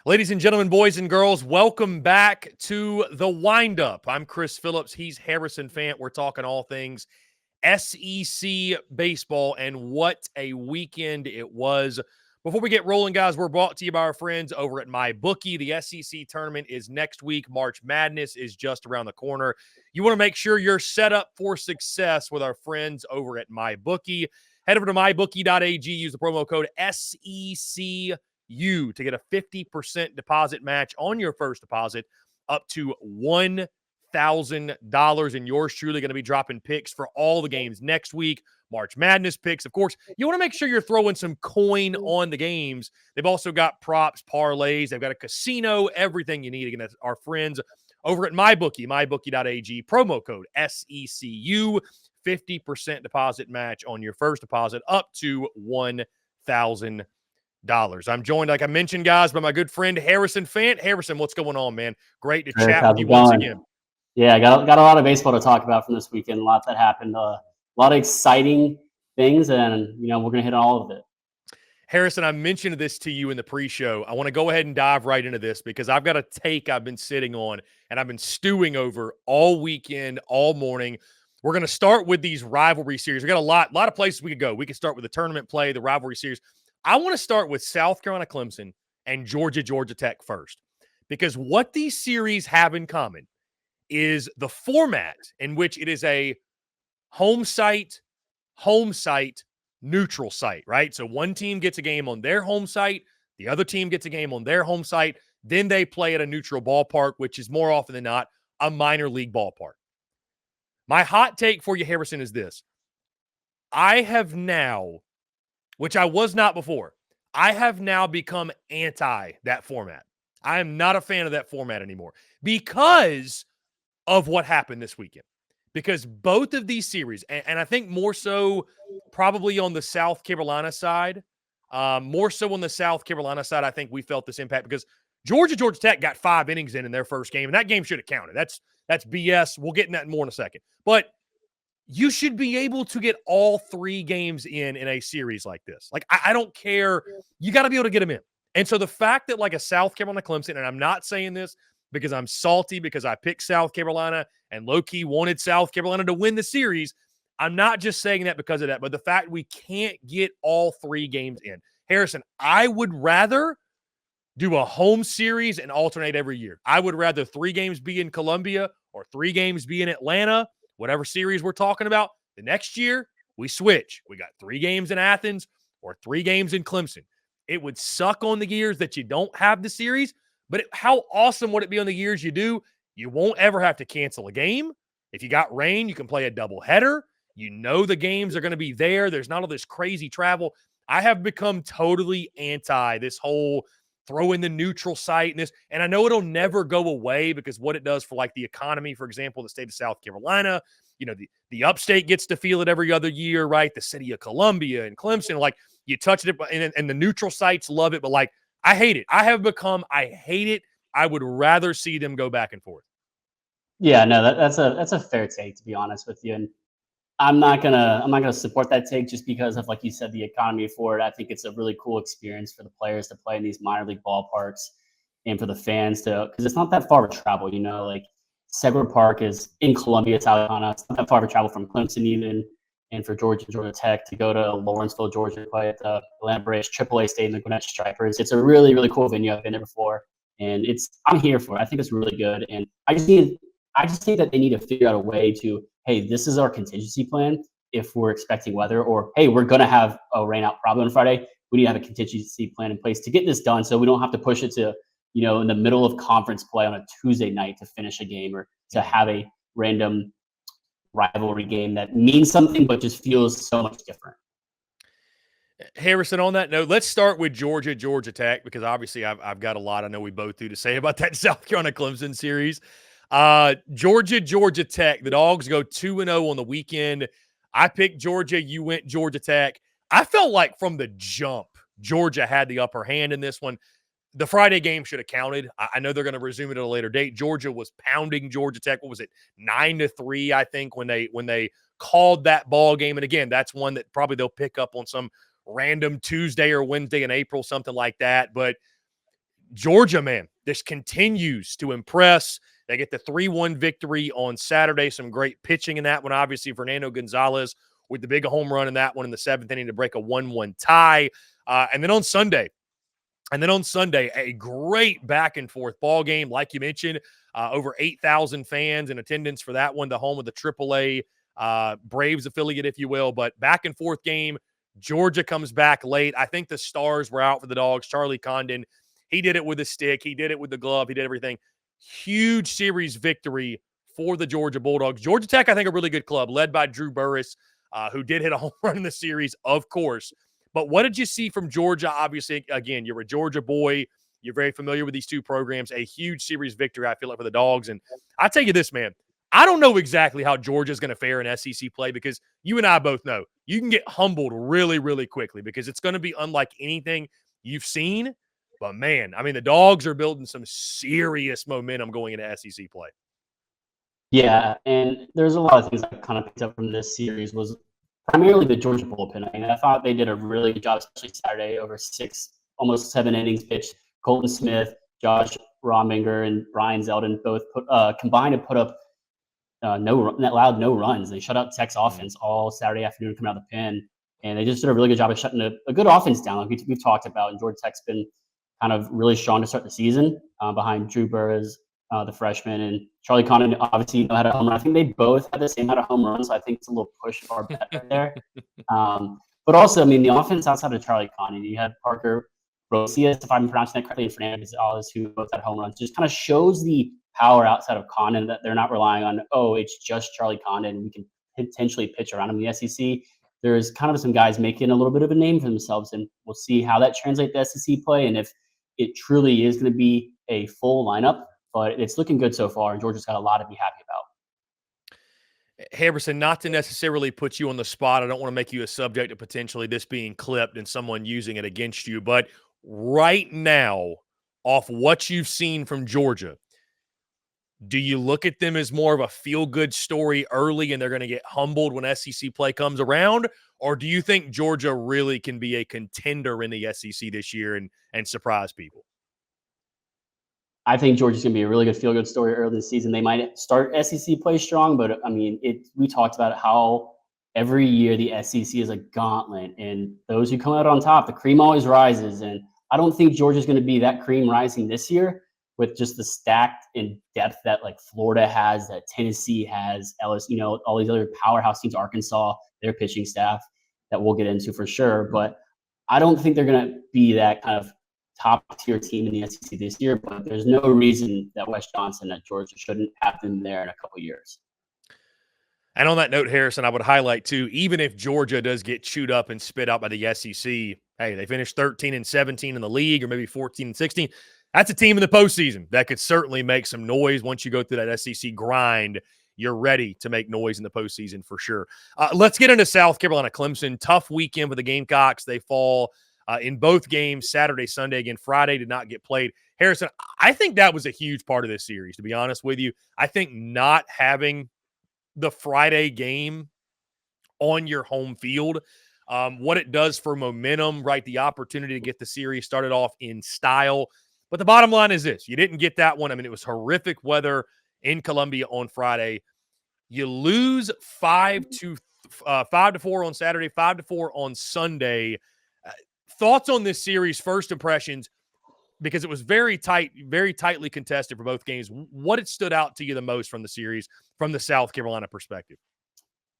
Ladies and gentlemen, boys and girls, welcome back to the Windup. I'm Chris Phillips. He's Harrison Fant. We're talking all things SEC baseball, and what a weekend it was. Before we get rolling, guys, we're brought to you by our friends over at MyBookie. The SEC tournament is next week. March Madness is just around the corner. You want to make sure you're set up for success with our friends over at MyBookie. Head over to mybookie.ag. Use the promo code SECU to get a 50% deposit match on your first deposit up to $1,000. And yours truly going to be dropping picks for all the games next week. March Madness picks. Of course, you want to make sure you're throwing some coin on the games. They've also got props, parlays. They've got a casino, everything you need. Again, that's our friends over at MyBookie, mybookie.ag. Promo code SECU. 50% deposit match on your first deposit up to $1,000. I'm joined, like I mentioned, guys, by my good friend Harrison Fant. Harrison, what's going on, man? Great to chat with you once again. Yeah, got a lot of baseball to talk about from this weekend. A lot that happened. A lot of exciting things, and we're going to hit all of it. Harrison, I mentioned this to you in the pre-show. I want to go ahead and dive right into this because I've got a take I've been sitting on and I've been stewing over all weekend, all morning. We're going to start with these rivalry series. We got a lot of places we could go. We could start with the tournament play, the rivalry series. I want to start with South Carolina Clemson and Georgia Tech first, because what these series have in common is the format in which it is a home site, neutral site, right? So one team gets a game on their home site, the other team gets a game on their home site, then they play at a neutral ballpark, which is more often than not a minor league ballpark. My hot take for you, Harrison, is this. I have now, which I was not before, I have now become anti that format. I am not a fan of that format anymore because of what happened this weekend. Because both of these series, and I think more so probably on the South Carolina side, I think we felt this impact because Georgia Tech got 5 innings in their first game, and that game should have counted. That's BS. We'll get in that more in a second. But you should be able to get all 3 games in a series like this. Like, I don't care. You got to be able to get them in. And so the fact that like a South Carolina Clemson, and I'm not saying this because I'm salty because I picked South Carolina and low-key wanted South Carolina to win the series. I'm not just saying that because of that, but the fact we can't get all 3 games in. Harrison, I would rather do a home series and alternate every year. I would rather 3 games be in Columbia or 3 games be in Atlanta, whatever series we're talking about. The next year, we switch. We got 3 games in Athens or 3 games in Clemson. It would suck on the years that you don't have the series, but how awesome would it be on the years you do? You won't ever have to cancel a game. If you got rain, you can play a doubleheader. You know the games are going to be there. There's not all this crazy travel. I have become totally anti this whole throw in the neutral site and this. And I know it'll never go away because what it does for like the economy, for example, the state of South Carolina, the upstate gets to feel it every other year, right? The city of Columbia and Clemson, like you touch it and the neutral sites love it. But like, I hate it. I hate it. I would rather see them go back and forth. Yeah, no, that's a fair take, to be honest with you. And I'm not gonna support that take just because of, like you said, the economy for it. I think it's a really cool experience for the players to play in these minor league ballparks and for the fans because it's not that far of a travel. Like Segra Park is in Columbia, South Carolina. It's not that far of a travel from Clemson even, and for Georgia Tech to go to Lawrenceville, Georgia, to play at the Atlanta Braves AAA Stadium, the Gwinnett Stripers. It's a really, really cool venue. I've been there before, and I'm here for it. I think it's really good, and I just think that they need to figure out a way to, hey, this is our contingency plan if we're expecting weather, or hey, we're going to have a rainout problem on Friday. We need to have a contingency plan in place to get this done so we don't have to push it to, in the middle of conference play on a Tuesday night to finish a game or to have a random rivalry game that means something but just feels so much different. Harrison, on that note, let's start with Georgia Tech because obviously I've got a lot I know we both do to say about that South Carolina Clemson series. Georgia Tech, the Dogs go 2-0 on the weekend. I picked Georgia. You went Georgia Tech. I felt like from the jump, Georgia had the upper hand in this one. The Friday game should have counted. I know they're going to resume it at a later date. Georgia was pounding Georgia Tech. What was it? 9-3, I think, when they called that ball game. And again, that's one that probably they'll pick up on some random Tuesday or Wednesday in April, something like that. But Georgia, man, this continues to impress. They get the 3-1 victory on Saturday. Some great pitching in that one. Obviously, Fernando Gonzalez with the big home run in that one in the 7th inning to break a 1-1 tie. And then on Sunday, a great back and forth ball game. Like you mentioned, over 8,000 fans in attendance for that one, the home of the AAA Braves affiliate, if you will. But back and forth game. Georgia comes back late. I think the stars were out for the Dogs. Charlie Condon, he did it with a stick. He did it with the glove. He did everything. Huge series victory for the Georgia Bulldogs. Georgia Tech, I think, a really good club, led by Drew Burris, who did hit a home run in the series, of course. But what did you see from Georgia? Obviously, again, you're a Georgia boy. You're very familiar with these two programs. A huge series victory, I feel like, for the Dogs. And I'll tell you this, man. I don't know exactly how Georgia's going to fare in SEC play because you and I both know you can get humbled really, really quickly because it's going to be unlike anything you've seen. But, man, I mean, the Dogs are building some serious momentum going into SEC play. Yeah, and there's a lot of things I kind of picked up from this series was primarily the Georgia bullpen. I mean, I thought they did a really good job, especially Saturday, over 6, almost 7 innings pitched. Colton Smith, Josh Rominger, and Brian Zeldin both combined to put up no runs. They shut out Tech's offense all Saturday afternoon coming out of the pen, and they just did a really good job of shutting a good offense down, like we've talked about. And Georgia Tech's been kind of really strong to start the season behind Drew Burris, the freshman, and Charlie Condon obviously had a home run. I think they both had the same amount of home runs, so I think it's a little push for our bet right there. But also, I mean, the offense outside of Charlie Condon, you had Parker Rosias, if I'm pronouncing that correctly, and Fernando Gonzalez, who both had home runs. Just kind of shows the power outside of Condon that they're not relying on, it's just Charlie Condon. We can potentially pitch around him in the SEC. There's kind of some guys making a little bit of a name for themselves, and we'll see how that translates to SEC play and if it truly is going to be a full lineup. But it's looking good so far, and Georgia's got a lot to be happy about. Harrison, not to necessarily put you on the spot, I don't want to make you a subject of potentially this being clipped and someone using it against you, but right now, off what you've seen from Georgia, do you look at them as more of a feel-good story early and they're going to get humbled when SEC play comes around? Or do you think Georgia really can be a contender in the SEC this year and surprise people? I think Georgia's going to be a really good feel-good story early this season. They might start SEC play strong, but I mean, we talked about how every year the SEC is a gauntlet, and those who come out on top, the cream always rises. And I don't think Georgia's going to be that cream rising this year with just the stacked in depth that like Florida has, that Tennessee has, LSU, all these other powerhouse teams, Arkansas, their pitching staff that we'll get into for sure. But I don't think they're going to be that kind of top-tier team in the SEC this year, but there's no reason that Wes Johnson at Georgia shouldn't have them there in a couple of years. And on that note, Harrison, I would highlight, too, even if Georgia does get chewed up and spit out by the SEC, hey, they finished 13-17 in the league or maybe 14-16. That's a team in the postseason that could certainly make some noise once you go through that SEC grind. You're ready to make noise in the postseason for sure. Let's get into South Carolina Clemson. Tough weekend for the Gamecocks. They fall in both games, Saturday, Sunday. Again, Friday did not get played. Harrison, I think that was a huge part of this series, to be honest with you. I think not having the Friday game on your home field, what it does for momentum, right? The opportunity to get the series started off in style. But the bottom line is this. You didn't get that one. I mean, it was horrific weather in Columbia on Friday. You lose 5-4 on Saturday, 5-4 on Sunday. Thoughts on this series, first impressions, because it was very tight, very tightly contested for both games. What had stood out to you the most from the series from the South Carolina perspective?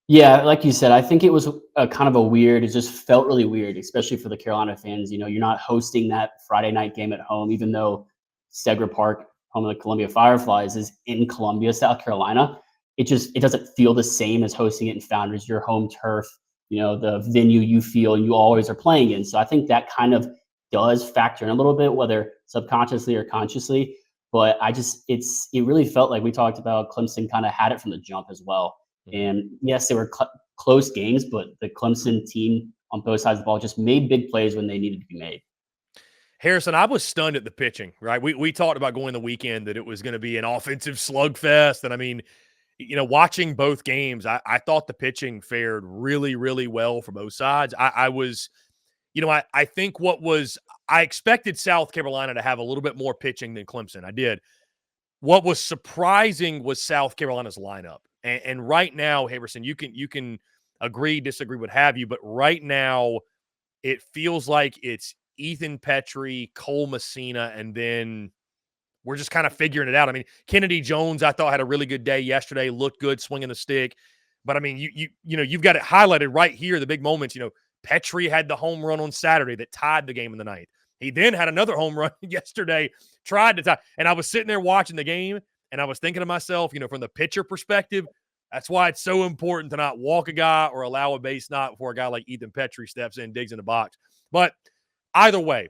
Yeah, like you said, I think it was a kind of a weird, it just felt really weird, especially for the Carolina fans. You're not hosting that Friday night game at home, even though Segra Park, home of the Columbia Fireflies, is in Columbia, South Carolina. It doesn't feel the same as hosting it in Founders, your home turf, the venue you feel you always are playing in. So I think that kind of does factor in a little bit, whether subconsciously or consciously. But it really felt like we talked about Clemson kind of had it from the jump as well. And yes, they were close games, but the Clemson team on both sides of the ball just made big plays when they needed to be made. Harrison, I was stunned at the pitching, right? We talked about going the weekend that it was going to be an offensive slugfest. And I mean, watching both games, I thought the pitching fared really, really well for both sides. I think what was I expected South Carolina to have a little bit more pitching than Clemson. I did. What was surprising was South Carolina's lineup. And right now, Harrison, you can agree, disagree, what have you, but right now it feels like it's Ethan Petrie, Cole Messina, and then we're just kind of figuring it out. I mean, Kennedy Jones, I thought, had a really good day yesterday, looked good swinging the stick. But I mean, you've got it highlighted right here, the big moments. Petrie had the home run on Saturday that tied the game in the ninth. He then had another home run yesterday, tried to tie. And I was sitting there watching the game, and I was thinking to myself, from the pitcher perspective, that's why it's so important to not walk a guy or allow a base knock before a guy like Ethan Petrie steps in, digs in the box. But either way,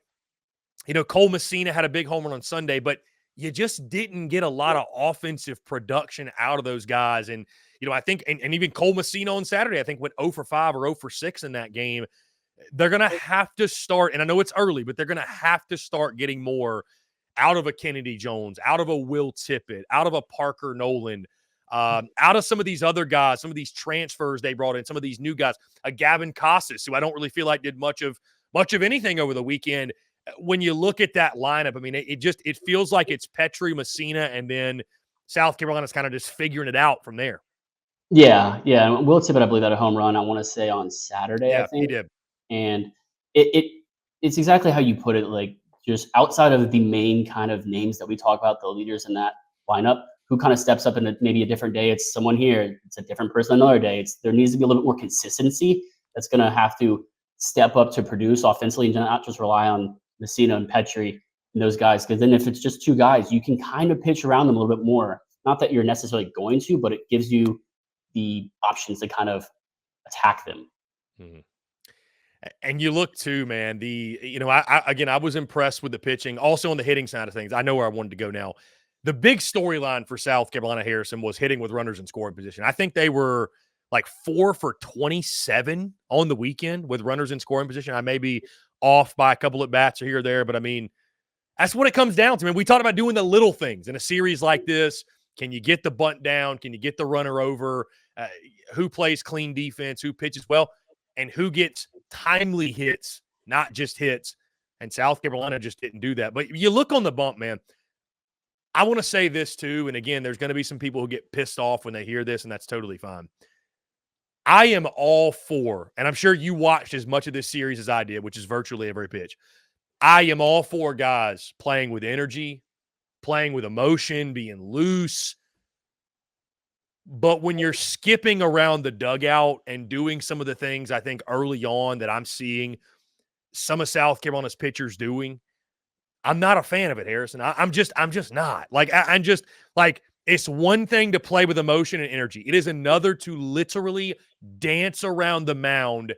Cole Messina had a big home run on Sunday, but you just didn't get a lot of offensive production out of those guys. And, I think, and even Cole Messina on Saturday, I think went 0 for 5 or 0 for 6 in that game. They're going to have to start, and I know it's early, but they're going to have to start getting more out of a Kennedy Jones, out of a Will Tippett, out of a Parker Nolan, out of some of these other guys, some of these transfers they brought in, some of these new guys, a Gavin Casas, who I don't really feel like did much of anything over the weekend. When you look at that lineup, I mean, it feels like it's Petrie, Messina, and then South Carolina's kind of just figuring it out from there. Yeah. Will Tippett, I believe, had a home run, I want to say, on Saturday, I Yeah, think. he did. And it's exactly how you put it, like, just outside of the main kind of names that we talk about, the leaders in that lineup, who kind of steps up in maybe a different day. It's someone here, it's a different person another day. There needs to be a little bit more consistency that's going to have to step up to produce offensively and not just rely on Messina and Petrie and those guys. Because then if it's just two guys, you can kind of pitch around them a little bit more. Not that you're necessarily going to, but it gives you the options to kind of attack them. Mm-hmm. And you look too, man, I was impressed with the pitching. Also on the hitting side of things, I know where I wanted to go now. The big storyline for South Carolina, Harrison, was hitting with runners in scoring position. I think they were like 4 for 27 on the weekend with runners in scoring position. I may be off by a couple of bats or here or there, but I mean, that's what it comes down to. I mean, we talked about doing the little things in a series like this. Can you get the bunt down? Can you get the runner over? Who plays clean defense? Who pitches well? And who gets timely hits, not just hits. And South Carolina just didn't do that. But you look on the bump, man. I want to say this too. And again, there's going to be some people who get pissed off when they hear this, and that's totally fine. I am all for, and I'm sure you watched as much of this series as I did, which is virtually every pitch. I am all for guys playing with energy, playing with emotion, being loose. But when you're skipping around the dugout and doing some of the things I think early on that I'm seeing some of South Carolina's pitchers doing, I'm not a fan of it, Harrison. I'm just not. Like, I'm just like, it's one thing to play with emotion and energy. It is another to literally dance around the mound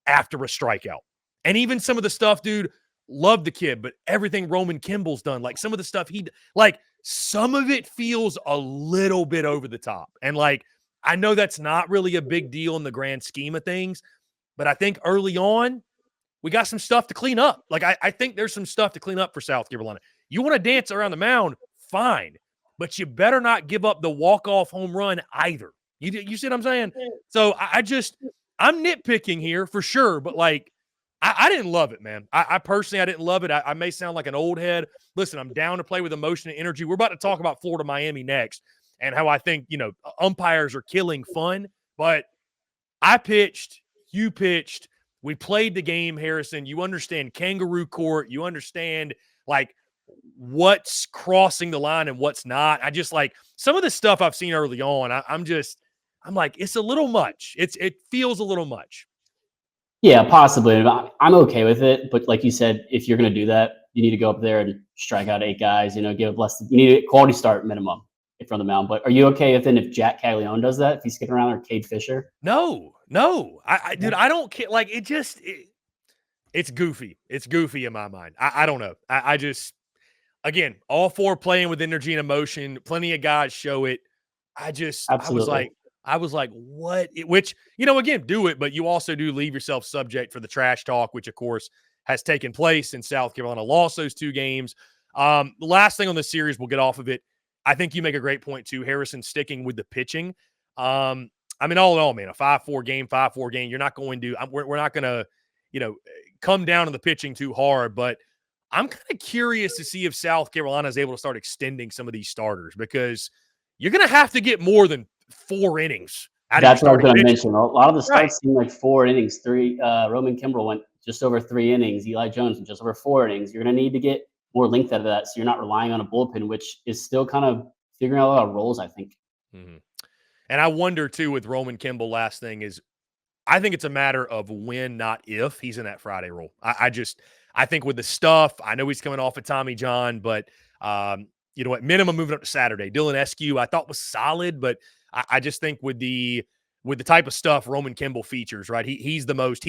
after a strikeout. And even some of the stuff, dude, love the kid, but everything Roman Kimball's done, like some of the stuff some of it feels a little bit over the top. And like, I know that's not really a big deal in the grand scheme of things, but I think early on, we got some stuff to clean up. Like, I think there's some stuff to clean up for South Carolina. You want to dance around the mound, fine, but you better not give up the walk-off home run either. You see what I'm saying? So I'm nitpicking here for sure, but like, I didn't love it, man. I personally, I didn't love it. I may sound like an old head. Listen, I'm down to play with emotion and energy. We're about to talk about Florida, Miami next and how I think, umpires are killing fun. But I pitched, you pitched, we played the game, Harrison. You understand kangaroo court. You understand, like, what's crossing the line and what's not. I just, like, some of the stuff I've seen early on, I'm like, it's a little much. It feels a little much. Yeah, possibly. I'm okay with it, but like you said, if you're going to do that, you need to go up there and strike out 8 guys. You need a quality start minimum from the mound. But are you okay if Jack Caglione does that? If he's skipping around, or Cade Fisher? No. Dude, I don't care. Like, it's goofy. It's goofy in my mind. I don't know. I just, again, all for playing with energy and emotion. Plenty of guys show it. Absolutely. I was like, what? Which, again, do it, but you also do leave yourself subject for the trash talk, which, of course, has taken place in South Carolina. Lost those 2 games. The last thing on the series, we'll get off of it. I think you make a great point, too, Harrison, sticking with the pitching. I mean, all in all, man, a 5-4 game, you're not going to – we're not going to, come down on the pitching too hard. But I'm kind of curious to see if South Carolina is able to start extending some of these starters, because you're going to have to get more than 4 innings out of your That's what I was starting going to pitching. mention. A lot of the Right. starts seem like 4 innings. Roman Kimbrell went just over 3 innings. Eli Jones went just over 4 innings. You're going to need to get more length out of that, so you're not relying on a bullpen, which is still kind of figuring out a lot of roles, I think. Mm-hmm. And I wonder, too, with Roman Kimbrell, last thing is, I think it's a matter of when, not if, he's in that Friday role. I think with the stuff, I know he's coming off of Tommy John, but you know what? Minimum moving up to Saturday. Dylan SECU, I thought was solid, but I just think with the type of stuff Roman Kimbrell features, right? He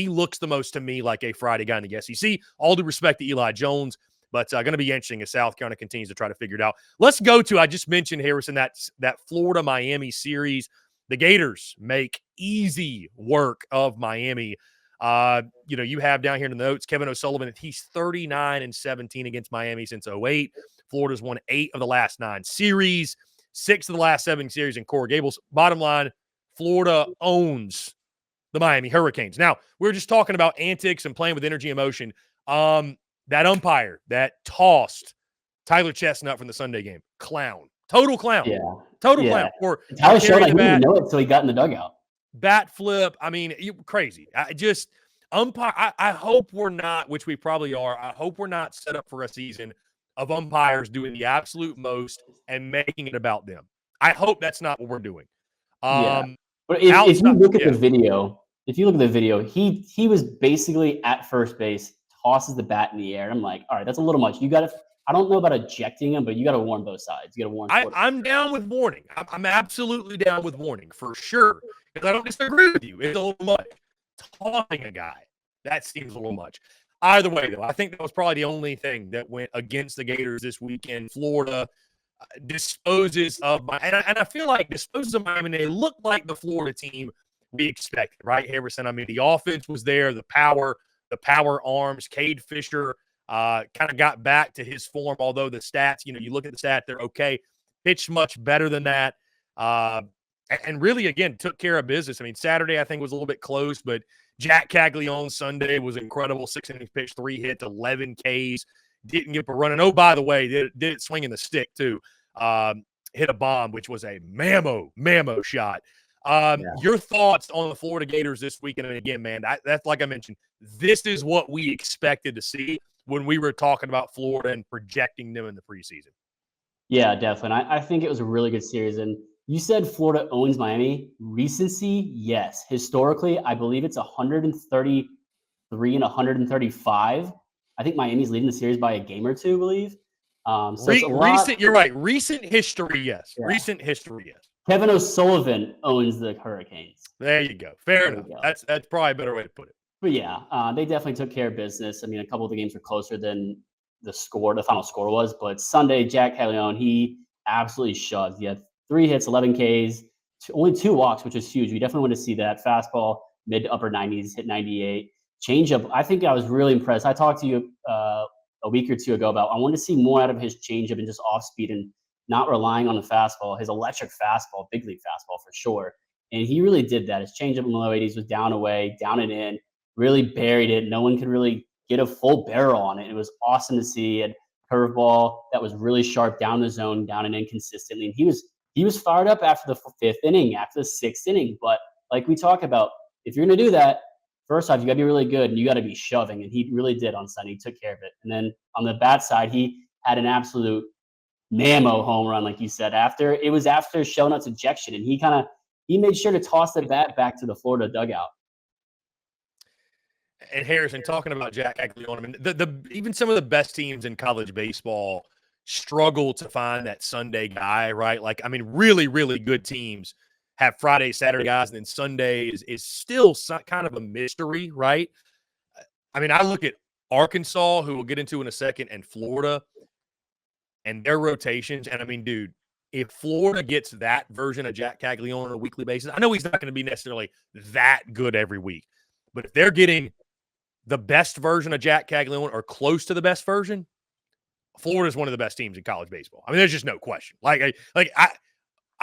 looks the most to me like a Friday guy in the SEC. All due respect to Eli Jones, but going to be interesting as South Carolina continues to try to figure it out. Let's go to, I just mentioned, Harrison, that Florida-Miami series. The Gators make easy work of Miami. You know, you have down here in the notes, Kevin O'Sullivan, he's 39-17 against Miami since 2008. Florida's won 8 of the last 9 series, 6 of the last 7 series in Coral Gables. Bottom line, Florida owns the Miami Hurricanes. Now, we were just talking about antics and playing with energy and emotion. That umpire that tossed Tyler Chestnut from the Sunday game, clown. Total clown. Yeah. Total clown. Or Tyler showed carrying he the didn't bat, know it until he got in the dugout. bat flip. I mean, crazy. I hope we're not, which we probably are, I hope we're not set up for a season of umpires doing the absolute most and making it about them. I hope that's not what we're doing. But if you look at the video, he was basically at first base, tosses the bat in the air. I'm like, all right, that's a little much. I don't know about ejecting him, but you got to warn both sides. You got to warn. I'm down with warning. I'm absolutely down with warning for sure, because I don't disagree with you. It's a little much. Taunting a guy, that seems a little much. Either way, though, I think that was probably the only thing that went against the Gators this weekend. Florida disposes of and I feel like disposes of Miami. They look like the Florida team we expected, right, Harrison? I mean, the offense was there, the power arms. Cade Fisher kind of got back to his form, although the stats, you look at the stat, they're okay. Pitched much better than that. And really, again, took care of business. I mean, Saturday, I think, was a little bit close, but Jack Caglione Sunday was incredible. 6 innings pitched, 3 hits, 11 Ks. Didn't get a run. And, oh, by the way, did it swinging the stick, too. Hit a bomb, which was a mammo shot. Your thoughts on the Florida Gators this weekend? And, again, man, that's like I mentioned, this is what we expected to see when we were talking about Florida and projecting them in the preseason. Yeah, definitely. I think it was a really good series. And you said Florida owns Miami. Recency, yes. Historically, I believe it's 133 and 135. I think Miami's leading the series by a game or two, I believe. So it's a lot. Recent, you're right. Recent history, yes. Yeah. Recent history, yes. Kevin O'Sullivan owns the Hurricanes. There you go. Fair enough. That's probably a better way to put it. But yeah, they definitely took care of business. I mean, a couple of the games were closer than the final score was. But Sunday, Jack Caglione, he absolutely shoved. He had 3 hits, 11 Ks, only 2 walks, which is huge. We definitely want to see that. Fastball, mid to upper 90s, hit 98. Changeup, I think I was really impressed. I talked to you a week or two ago about I wanted to see more out of his changeup and just off speed and not relying on the fastball, his electric fastball, big league fastball for sure. And he really did that. His changeup in the low 80s was down and in, really buried it. No one could really get a full barrel on it. It was awesome to see. And curveball that was really sharp down the zone, down and in consistently. And he was fired up after the 5th inning, after the 6th inning. But like we talk about, if you're going to do that, first off, you got to be really good and you got to be shoving. And he really did on Sunday. He took care of it. And then on the bat side, he had an absolute mammo home run, like you said, after Shelnutt's ejection. And he made sure to toss the bat back to the Florida dugout. And Harrison, talking about Jack Caglione, I mean, even some of the best teams in college baseball struggle to find that Sunday guy, right? Like, I mean, really, really good teams have Friday, Saturday guys, and then Sunday is still kind of a mystery, right? I mean, I look at Arkansas, who we'll get into in a second, and Florida and their rotations. And I mean, dude, if Florida gets that version of Jack Caglione on a weekly basis, I know he's not going to be necessarily that good every week, but if they're getting the best version of Jack Caglione or close to the best version, Florida is one of the best teams in college baseball. I mean, there's just no question. I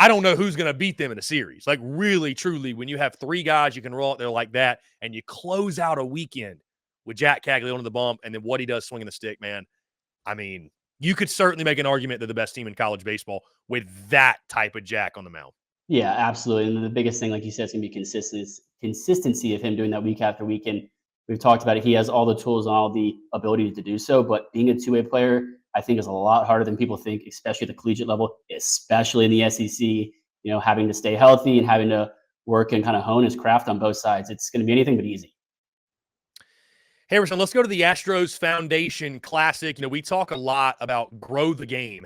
don't know who's going to beat them in a series. Like, really, truly, when you have 3 guys you can roll out there like that and you close out a weekend with Jack Caglione on the bump and then what he does swinging the stick, man. I mean, you could certainly make an argument they're the best team in college baseball with that type of Jack on the mound. Yeah, absolutely. And the biggest thing, like you said, is going to be consistency of him doing that week after week. And we've talked about it. He has all the tools and all the ability to do so. But being a two-way player, I think, is a lot harder than people think, especially at the collegiate level, especially in the SEC. Having to stay healthy and having to work and kind of hone his craft on both sides. It's going to be anything but easy. Harrison, let's go to the Astros Foundation Classic. We talk a lot about grow the game,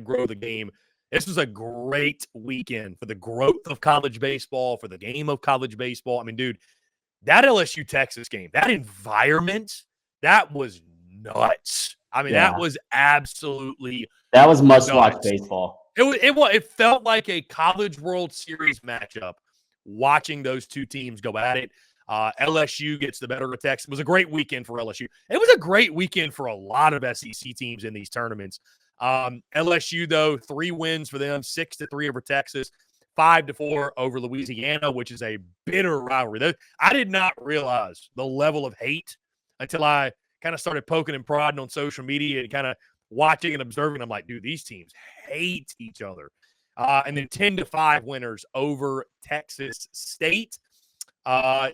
#grow the game. This was a great weekend for the growth of college baseball, for the game of college baseball. I mean, dude, that LSU Texas game, that environment, that was nuts. I mean, that was absolutely that was must-watch baseball. It felt like a College World Series matchup watching those two teams go at it. LSU gets the better of Texas. It was a great weekend for LSU. It was a great weekend for a lot of SEC teams in these tournaments. LSU, though, 3 wins for them, 6-3 over Texas, 5-4 over Louisiana, which is a bitter rivalry. I did not realize the level of hate until I kind of started poking and prodding on social media and kind of watching and observing. I'm like, dude, these teams hate each other. And then 10-5 winners over Texas State.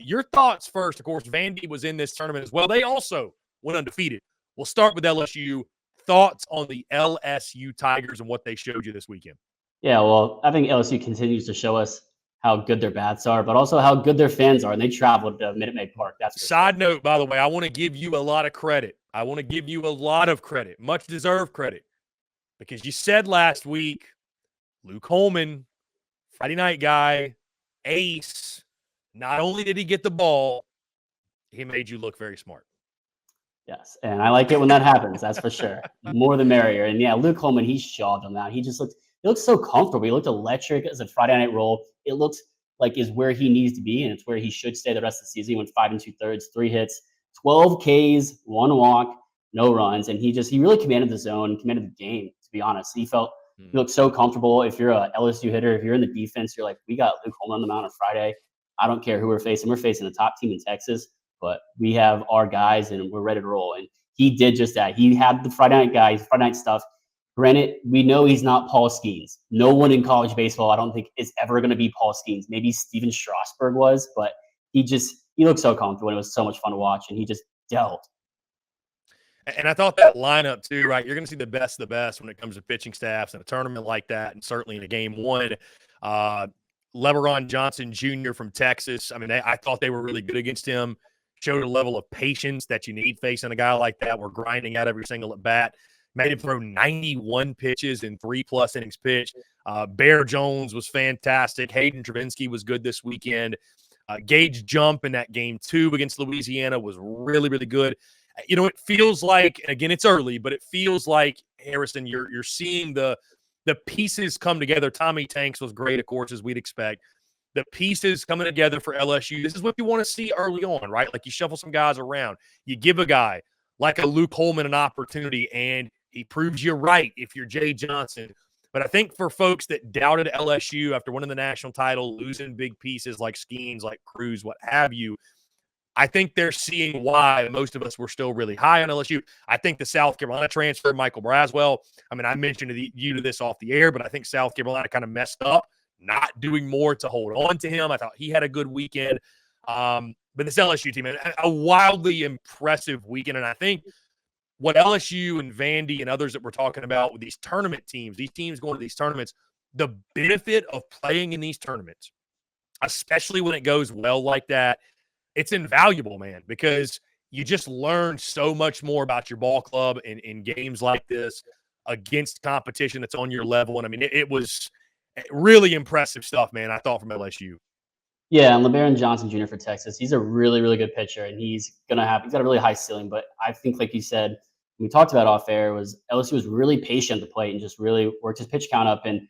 Your thoughts first. Of course, Vandy was in this tournament as well. They also went undefeated. We'll start with LSU. Thoughts on the LSU Tigers and what they showed you this weekend? Yeah, well, I think LSU continues to show us how good their bats are, but also how good their fans are. And they traveled to Minute Maid Park. That's Side note, by the way, I want to give you a lot of credit. Much deserved credit, because you said last week, Luke Holman, Friday night guy, ace. Not only did he get the ball, he made you look very smart. Yes, and I like it when that happens. That's for sure. More the merrier. And yeah, Luke Holman, he shoved him out. He looked so comfortable. He looked electric as a Friday night roll. It looked like is where he needs to be, and it's where he should stay the rest of the season. He went 5 2/3, 3 hits, 12 Ks, 1 walk, no runs, and he really commanded the zone, commanded the game. To be honest, he looked so comfortable. If you're a LSU hitter, if you're in the defense, you're like, we got Luke Holman on the mound on Friday. I don't care who we're facing. We're facing the top team in Texas, but we have our guys and we're ready to roll. And he did just that. He had the Friday night guys, Friday night stuff. Granted, we know he's not Paul Skeens. No one in college baseball, I don't think, is ever going to be Paul Skeens. Maybe Steven Strasburg was, but he looked so comfortable, and it was so much fun to watch, and he just dealt. And I thought that lineup too, right? You're going to see the best of the best when it comes to pitching staffs in a tournament like that, and certainly in a game one. LeBron Johnson Jr. from Texas. I mean, I thought they were really good against him. Showed a level of patience that you need facing a guy like that. We're grinding out every single at bat. Made him throw 91 pitches in 3+ innings pitched. Bear Jones was fantastic. Hayden Travinski was good this weekend. Gage Jump in that game 2 against Louisiana was really, really good. It feels like, and again, it's early, but it feels like, Harrison, you're seeing the pieces come together. Tommy Tanks was great, of course, as we'd expect. The pieces coming together for LSU. This is what you want to see early on, right? Like, you shuffle some guys around. You give a guy like a Luke Holman an opportunity, and he proves you right if you're Jay Johnson. But I think for folks that doubted LSU after winning the national title, losing big pieces like Skeens, like Cruz, what have you, I think they're seeing why most of us were still really high on LSU. I think the South Carolina transfer, Michael Braswell, I mean, I mentioned you this off the air, but I think South Carolina kind of messed up, not doing more to hold on to him. I thought he had a good weekend. But this LSU team, a wildly impressive weekend. And I think what LSU and Vandy and others that we're talking about with these tournament teams, these teams going to these tournaments, the benefit of playing in these tournaments, especially when it goes well like that, it's invaluable, man, because you just learn so much more about your ball club in games like this against competition that's on your level. And I mean, it was really impressive stuff, man, I thought, from LSU. Yeah, and LeBaron Johnson Jr. for Texas, he's a really, really good pitcher, and he's got a really high ceiling. But I think, like you said, we talked about off air, was LSU was really patient at the plate and just really worked his pitch count up, and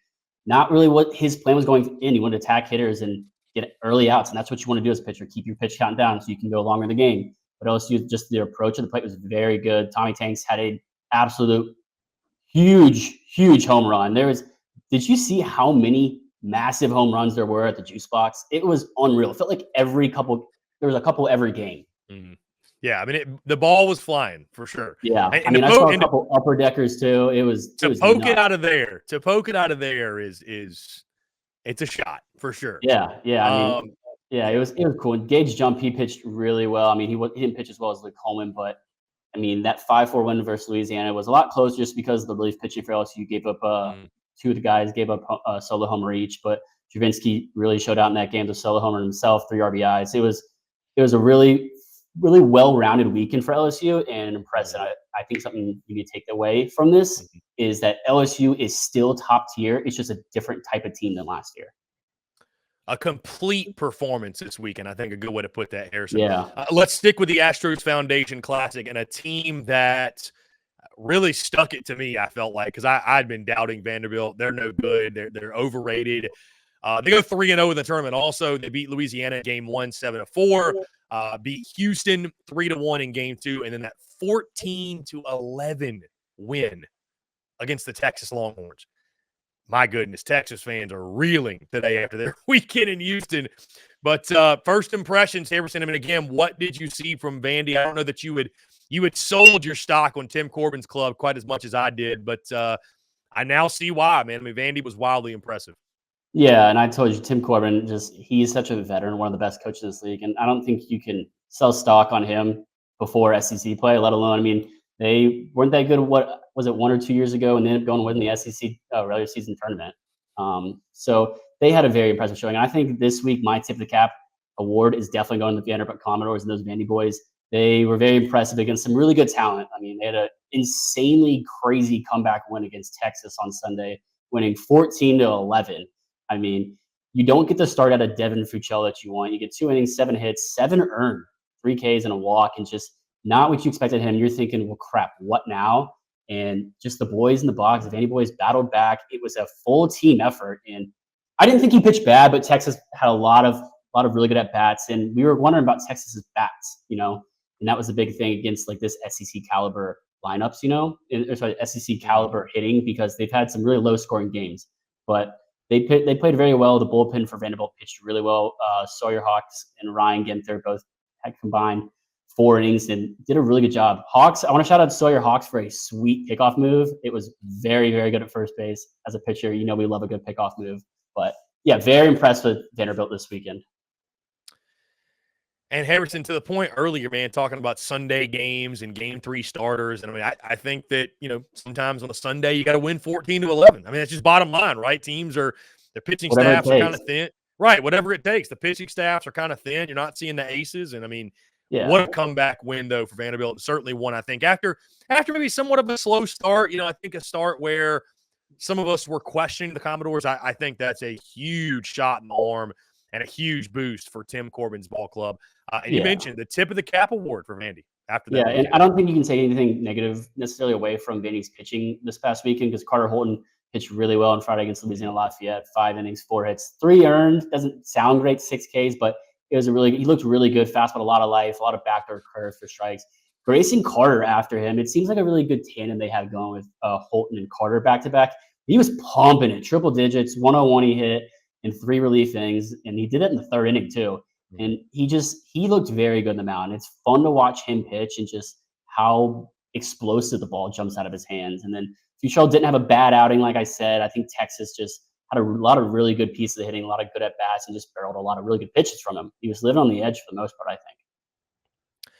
not really what his plan was going in. He wanted to attack hitters and get early outs, and that's what you want to do as a pitcher, keep your pitch count down so you can go longer in the game. But LSU, just their approach of the plate was very good. Tommy Tanks had an absolute huge home run. Did you see how many massive home runs there were at the juice box? It was unreal. It felt like there was a couple every game. Mm-hmm. Yeah, I mean, the ball was flying for sure. Yeah, And I mean, I saw a couple upper deckers too. It was poke it nuts. out of there. To poke it out of there is it's a shot for sure. Yeah, yeah. I mean, yeah, yeah. it was cool. And Gage jump, he pitched really well. I mean, he didn't pitch as well as Luke Coleman, but I mean, that 5-4 win versus Louisiana was a lot closer just because the relief pitching for LSU gave up two of the guys gave up a solo homer each, but Javinsky really showed out in that game. The solo homer himself, 3 RBIs. It was a really well-rounded weekend for LSU and impressive. I think something you need to take away from this is that LSU is still top tier. It's just a different type of team than last year. A complete performance this weekend. I think a good way to put that, Harrison. Yeah. Let's stick with the Astros Foundation Classic and a team that really stuck it to me, I felt like, because I'd been doubting Vanderbilt. They're no good. They're overrated. They go 3-0 in the tournament also. They beat Louisiana in game 1, 7-4. Beat Houston 3-1 in game 2. And then that 14-11 win against the Texas Longhorns. My goodness, Texas fans are reeling today after their weekend in Houston. But first impressions, Harrison, I mean, again, what did you see from Vandy? I don't know that you had sold your stock on Tim Corbin's club quite as much as I did, but I now see why, man. I mean, Vandy was wildly impressive. Yeah, and I told you, Tim Corbin, he's such a veteran, one of the best coaches in this league, and I don't think you can sell stock on him before SEC play, let alone, I mean, they weren't that good, what was it, 1 or 2 years ago, and they ended up going to win the SEC regular season tournament. So they had a very impressive showing. And I think this week, my tip of the cap award is definitely going to the Vanderbilt Commodores and those Vandy boys. They were very impressive against some really good talent. I mean, they had an insanely crazy comeback win against Texas on Sunday, winning 14-11. I mean, you don't get the start out of Devin Fucell that you want. You get 2 innings, 7 hits, 7 earned, 3 Ks and a walk, and just not what you expected him. You're thinking, well, crap, what now? And just the boys in the box, the Vandy boys battled back. It was a full team effort. And I didn't think he pitched bad, but Texas had a lot of really good at bats. And we were wondering about Texas's bats, and that was a big thing against like this SEC caliber lineups, SEC caliber hitting, because they've had some really low scoring games. But they played very well. The bullpen for Vanderbilt pitched really well. Sawyer Hawks and Ryan Ginther both had combined 4 innings and did a really good job. Hawks, I want to shout out Sawyer Hawks for a sweet pickoff move. It was very, very good at first base. As a pitcher, we love a good pickoff move. But yeah, very impressed with Vanderbilt this weekend. And Harrison, to the point earlier, man, talking about Sunday games and game 3 starters. And I mean, I think that, sometimes on a Sunday, you got to win 14-11. I mean, that's just bottom line, right? Their pitching staffs are kind of thin. Right, whatever it takes. The pitching staffs are kind of thin. You're not seeing the aces. And I mean, what a comeback win, though, for Vanderbilt. Certainly one, I think, after maybe somewhat of a slow start, I think a start where some of us were questioning the Commodores. I think that's a huge shot in the arm and a huge boost for Tim Corbin's ball club. And you mentioned the tip of the cap award for Vandy after that. Yeah, and I don't think you can say anything negative necessarily away from Vandy's pitching this past weekend, because Carter Holton pitched really well on Friday against Louisiana Lafayette. 5 innings, 4 hits, 3 earned. Doesn't sound great, 6 Ks, but he looked really good. Fastball, a lot of life, a lot of backdoor curve for strikes. Grayson Carter after him. It seems like a really good tandem they have going with Holton and Carter back to back. He was pumping it, triple digits, 101 he hit in 3 relief innings, and he did it in the 3rd inning too. And he looked very good in the mound. It's fun to watch him pitch and just how explosive the ball jumps out of his hands. And then Fuchel didn't have a bad outing, like I said. I think Texas just had a lot of really good pieces of hitting, a lot of good at-bats, and just barreled a lot of really good pitches from him. He was living on the edge for the most part, I think.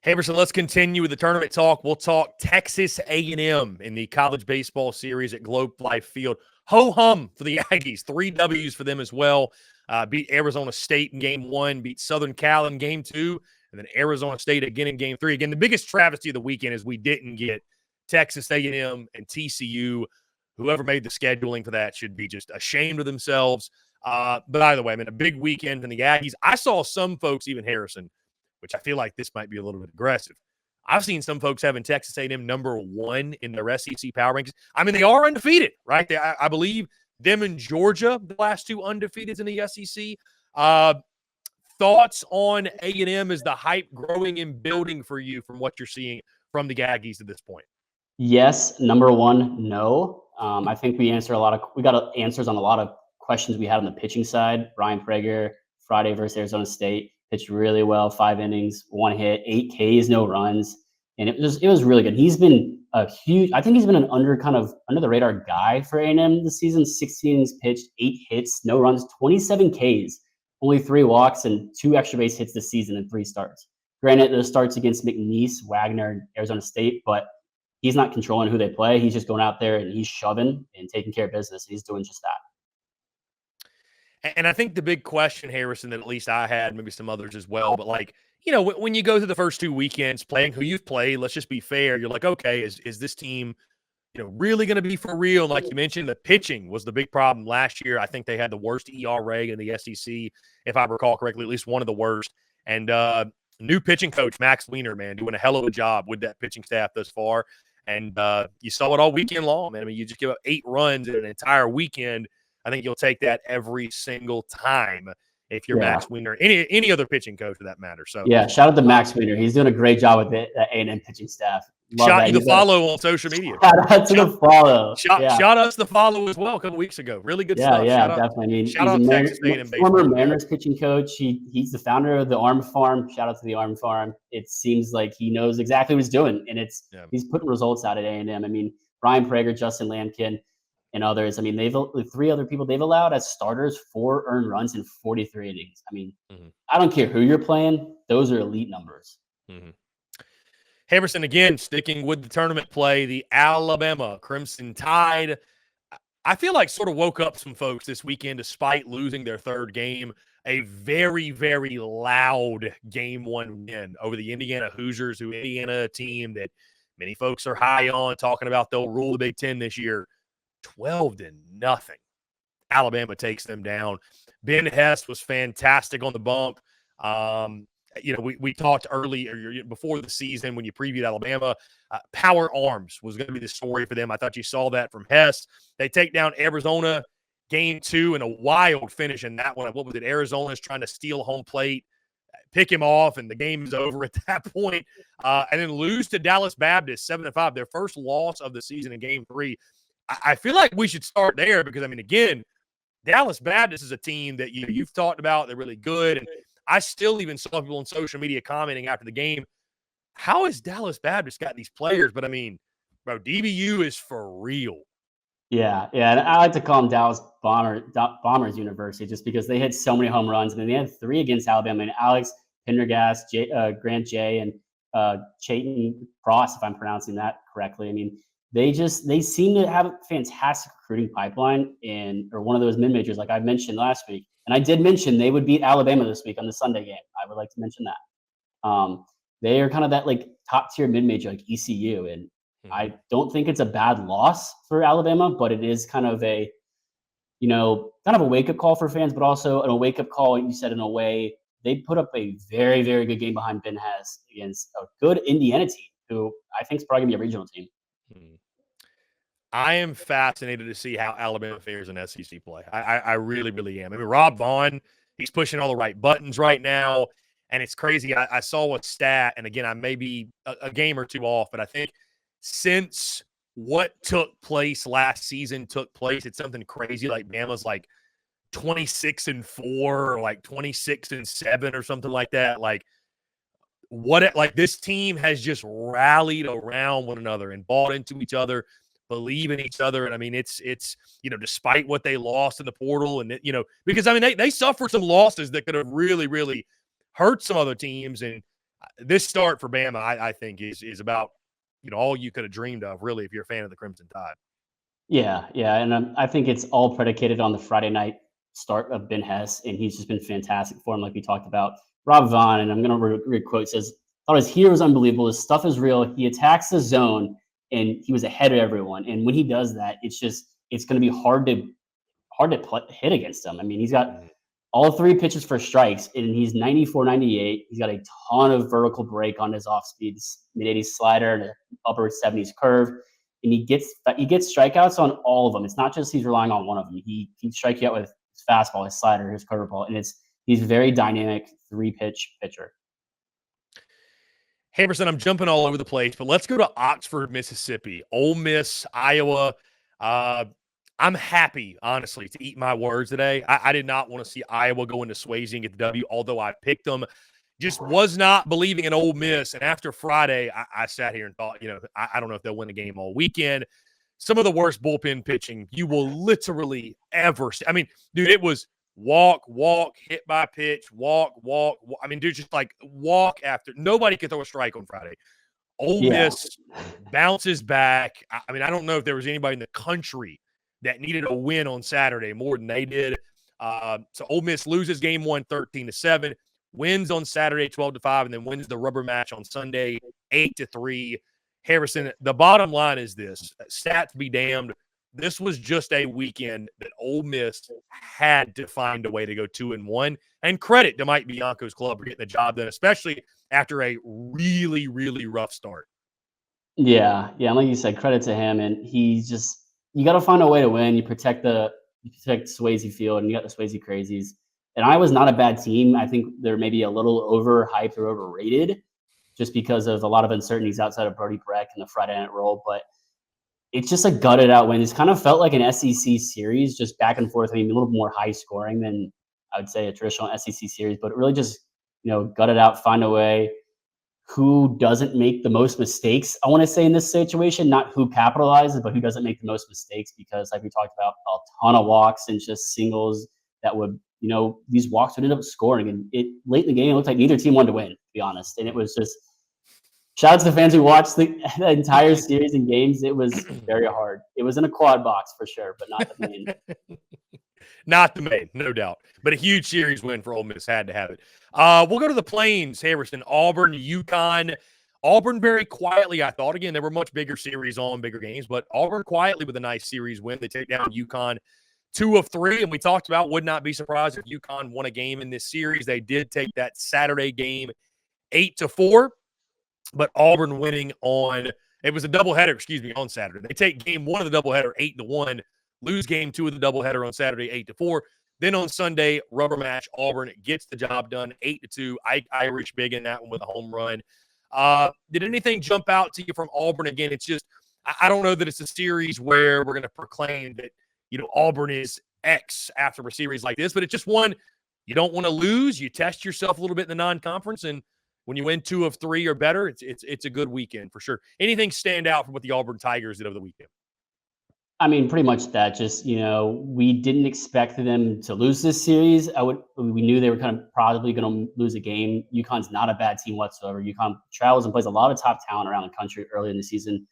Harrison, let's continue with the tournament talk. We'll talk Texas A&M in the college baseball series at Globe Life Field. Ho-hum for the Aggies. 3 Ws for them as well. Beat Arizona State in game 1, beat Southern Cal in game 2, and then Arizona State again in game 3. Again, the biggest travesty of the weekend is we didn't get Texas A&M and TCU. Whoever made the scheduling for that should be just ashamed of themselves. But either way, I mean, a big weekend in the Aggies. I saw some folks, even Harrison, which I feel like this might be a little bit aggressive. I've seen some folks having Texas A&M number 1 in their SEC power rankings. I mean, they are undefeated, right? I believe them and Georgia, the last 2 undefeateds in the SEC. Thoughts on A&M? Is the hype growing and building for you from what you're seeing from the Aggies at this point? Yes. Number 1, no. I think we got answers on a lot of questions we had on the pitching side. Ryan Prager, Friday versus Arizona State. pitched really well, 5 innings, 1 hit, 8 Ks, no runs, and it was really good. He's been I think he's been an under the radar guy for A&M this season. 16 innings pitched, 8 hits, no runs, 27 Ks, only 3 walks, and 2 extra base hits this season in 3 starts. Granted, those starts against McNeese, Wagner, Arizona State, but he's not controlling who they play. He's just going out there and he's shoving and taking care of business. He's doing just that. And I think the big question, Harrison, that at least I had, maybe some others as well, but like, you know, when you go through the first 2 weekends playing who you've played, let's just be fair. You're like, okay, is this team, you know, really going to be for real? And like you mentioned, the pitching was the big problem last year. I think they had the worst ERA in the SEC, if I recall correctly, at least one of the worst. And new pitching coach, Max Wiener, man, doing a hell of a job with that pitching staff thus far. And you saw it all weekend long, man. I mean, you just give up 8 runs in an entire weekend. I think you'll take that every single time if you're Max Wiener, any other pitching coach for that matter. So yeah, shout out to Max Wiener. He's doing a great job with the A&M pitching staff. Shout you the follow on social media. Shout out to the follow. Shout us the follow as well a couple weeks ago. Really good stuff. Yeah, definitely. I mean, shout out Texas A&M former Mariners pitching coach. He's the founder of the Arm Farm. Shout out to the Arm Farm. It seems like he knows exactly what he's doing, and he's putting results out at A&M. I mean, Ryan Prager, Justin Lampkin, and others. I mean, 3 other people they've allowed as starters 4 earned runs in 43 innings. I mean, I don't care who you're playing; those are elite numbers. Harrison, again, sticking with the tournament play, the Alabama Crimson Tide. I feel like sort of woke up some folks this weekend despite losing their 3rd game. A very, very loud Game 1 win over the Indiana Hoosiers, who Indiana, a team that many folks are high on, talking about they'll rule the Big Ten this year. 12-0. Alabama takes them down. Ben Hest was fantastic on the bump. You know, we talked earlier before the season when you previewed Alabama. Power Arms was going to be the story for them. I thought you saw that from Hess. They take down Arizona Game 2 in a wild finish in that one. What was it? Arizona's trying to steal home plate, pick him off, and the game is over at that point. And then lose to Dallas Baptist 7-5, their first loss of the season in Game 3. I feel like we should start there because, I mean, again, Dallas Baptist is a team that you've talked about. They're really good. And I still even saw people on social media commenting after the game, how has Dallas Baptist got these players? But, I mean, bro, DBU is for real. Yeah. And I like to call them Dallas Bombers University just because they hit so many home runs. I mean, they had 3 against Alabama. And Alex Pendergast, Grant J, and Chayton Cross, if I'm pronouncing that correctly. I mean, they seem to have a fantastic recruiting pipeline or one of those mid-majors like I mentioned last week. And I did mention they would beat Alabama this week on the Sunday game. I would like to mention that. They are kind of that like top-tier mid-major like ECU. And I don't think it's a bad loss for Alabama, but it is kind of a wake-up call for fans, but also a wake-up call, you said, in a way. They put up a very, very good game behind Ben Hess against a good Indiana team, who I think is probably going to be a regional team. I am fascinated to see how Alabama fares in SEC play. I really, really am. I mean, Rob Vaughn, he's pushing all the right buttons right now, and it's crazy. I saw a stat, and again, I may be a game or 2 off, but I think since what took place last season took place, it's something crazy like Bama's like 26-4 or like 26-7 or something like that. Like this team has just rallied around one another and bought into each other, believe in each other. And I mean, it's despite what they lost in the portal and, because I mean, they suffered some losses that could have really, really hurt some other teams. And this start for Bama, I think is about, all you could have dreamed of, really, if you're a fan of the Crimson Tide. Yeah. And I think it's all predicated on the Friday night start of Ben Hess, and he's just been fantastic for him, like we talked about. Rob Vaughn, and I'm going to read quote, says, "Thought his here was unbelievable. His stuff is real. He attacks the zone, and he was ahead of everyone. And when he does that, it's going to be hard to hit against him. I mean, he's got all 3 pitches for strikes, and he's 94, 98. He's got a ton of vertical break on his off speed, mid-80s slider, and an upper 70s curve. And he gets strikeouts on all of them. It's not just he's relying on one of them. He can strike you out with his fastball, his slider, his curveball, and he's a very dynamic 3-pitch pitcher." Hammerson, I'm jumping all over the place, but let's go to Oxford, Mississippi. Ole Miss, Iowa. I'm happy, honestly, to eat my words today. I did not want to see Iowa go into Swayze and get the W, although I picked them. Just was not believing in Ole Miss. And after Friday, I sat here and thought, I don't know if they'll win the game all weekend. Some of the worst bullpen pitching you will literally ever see. I mean, dude, it was walk, hit by pitch, walk. I mean, dude, just like walk after. Nobody could throw a strike on Friday. Ole Miss bounces back. I mean, I don't know if there was anybody in the country that needed a win on Saturday more than they did. So Ole Miss loses game 1, 13-7, wins on Saturday 12-5, and then wins the rubber match on Sunday 8-3. Harrison, the bottom line is this: stats be damned. This was just a weekend that Ole Miss had to find a way to go 2-1. And credit to Mike Bianco's club for getting the job done, especially after a really, really rough start. Yeah. And like you said, credit to him. And he's just, you got to find a way to win. You protect Swayze Field, and you got the Swayze Crazies. And Iowa's not a bad team. I think they're maybe a little overhyped or overrated just because of a lot of uncertainties outside of Brody Breck and the Friday night roll. But it's just a gutted out win. It's kind of felt like an SEC series, just back and forth. I mean, a little more high scoring than I would say a traditional SEC series, but it really just, gutted out, find a way. Who doesn't make the most mistakes? I want to say in this situation, not who capitalizes, but who doesn't make the most mistakes, because like we talked about, a ton of walks and just singles that would, these walks would end up scoring. And late in the game, it looked like neither team wanted to win, to be honest. And it was just, shout out to the fans who watched the entire series and games. It was very hard. It was in a quad box for sure, but not the main. Not the main, no doubt. But a huge series win for Ole Miss. Had to have it. We'll go to the Plains, Harrison, Auburn, UConn. Auburn very quietly, I thought. Again, there were much bigger series on, bigger games, but Auburn quietly with a nice series win. They take down UConn 2 of 3, and we talked about would not be surprised if UConn won a game in this series. They did take that Saturday game 8-4, but Auburn winning it was a doubleheader, on Saturday. They take game 1 of the doubleheader 8-1, lose game 2 of the doubleheader on Saturday 8-4. Then on Sunday, rubber match, Auburn gets the job done 8-2. Irish big in that one with a home run. Did anything jump out to you from Auburn? Again, it's just, I don't know that it's a series where we're going to proclaim that, Auburn is X after a series like this, but it's just one you don't want to lose. You test yourself a little bit in the non-conference, and when you win 2 of 3 or better, it's a good weekend for sure. Anything stand out from what the Auburn Tigers did over the weekend? I mean, pretty much that. Just, we didn't expect them to lose this series. We knew they were kind of probably going to lose a game. UConn's not a bad team whatsoever. UConn travels and plays a lot of top talent around the country early in the season.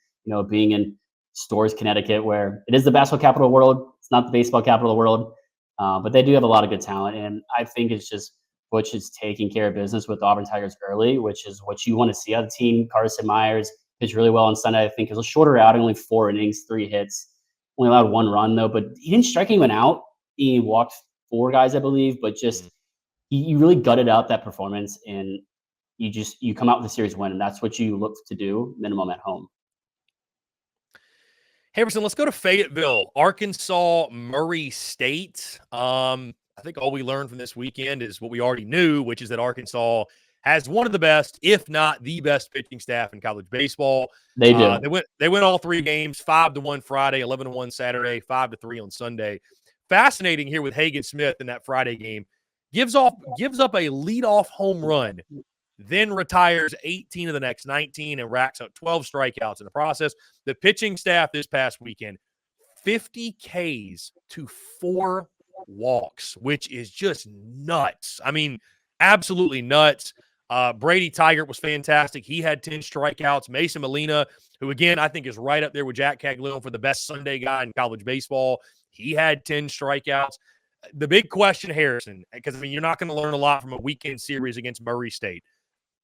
Being in Storrs, Connecticut, where it is the basketball capital of the world. It's not the baseball capital of the world, but they do have a lot of good talent. And I think it's just Butch is taking care of business with the Auburn Tigers early, which is what you want to see out of the team. Carson Myers pitched really well on Sunday. I think it was a shorter outing, only 4 innings, 3 hits. Only allowed 1 run, though, but he didn't strike anyone out. He walked 4 guys, I believe, but just you really gutted out that performance, and you come out with a series win, and that's what you look to do, minimum at home. Harrison, let's go to Fayetteville, Arkansas, Murray State. I think all we learned from this weekend is what we already knew, which is that Arkansas has one of the best, if not the best, pitching staff in college baseball. They do. They went all 3 games, 5-1 Friday, 11-1 Saturday, 5-3 on Sunday. Fascinating here with Hagen Smith in that Friday game. Gives up a leadoff home run, then retires 18 of the next 19 and racks up 12 strikeouts in the process. The pitching staff this past weekend, 50 Ks to 4 walks, which is just nuts. I mean, absolutely nuts. Brady Tigert was fantastic. He had 10 strikeouts. Mason Molina, who, again, I think is right up there with Jack Caglione for the best Sunday guy in college baseball, he had 10 strikeouts. The big question, Harrison, because, you're not going to learn a lot from a weekend series against Murray State.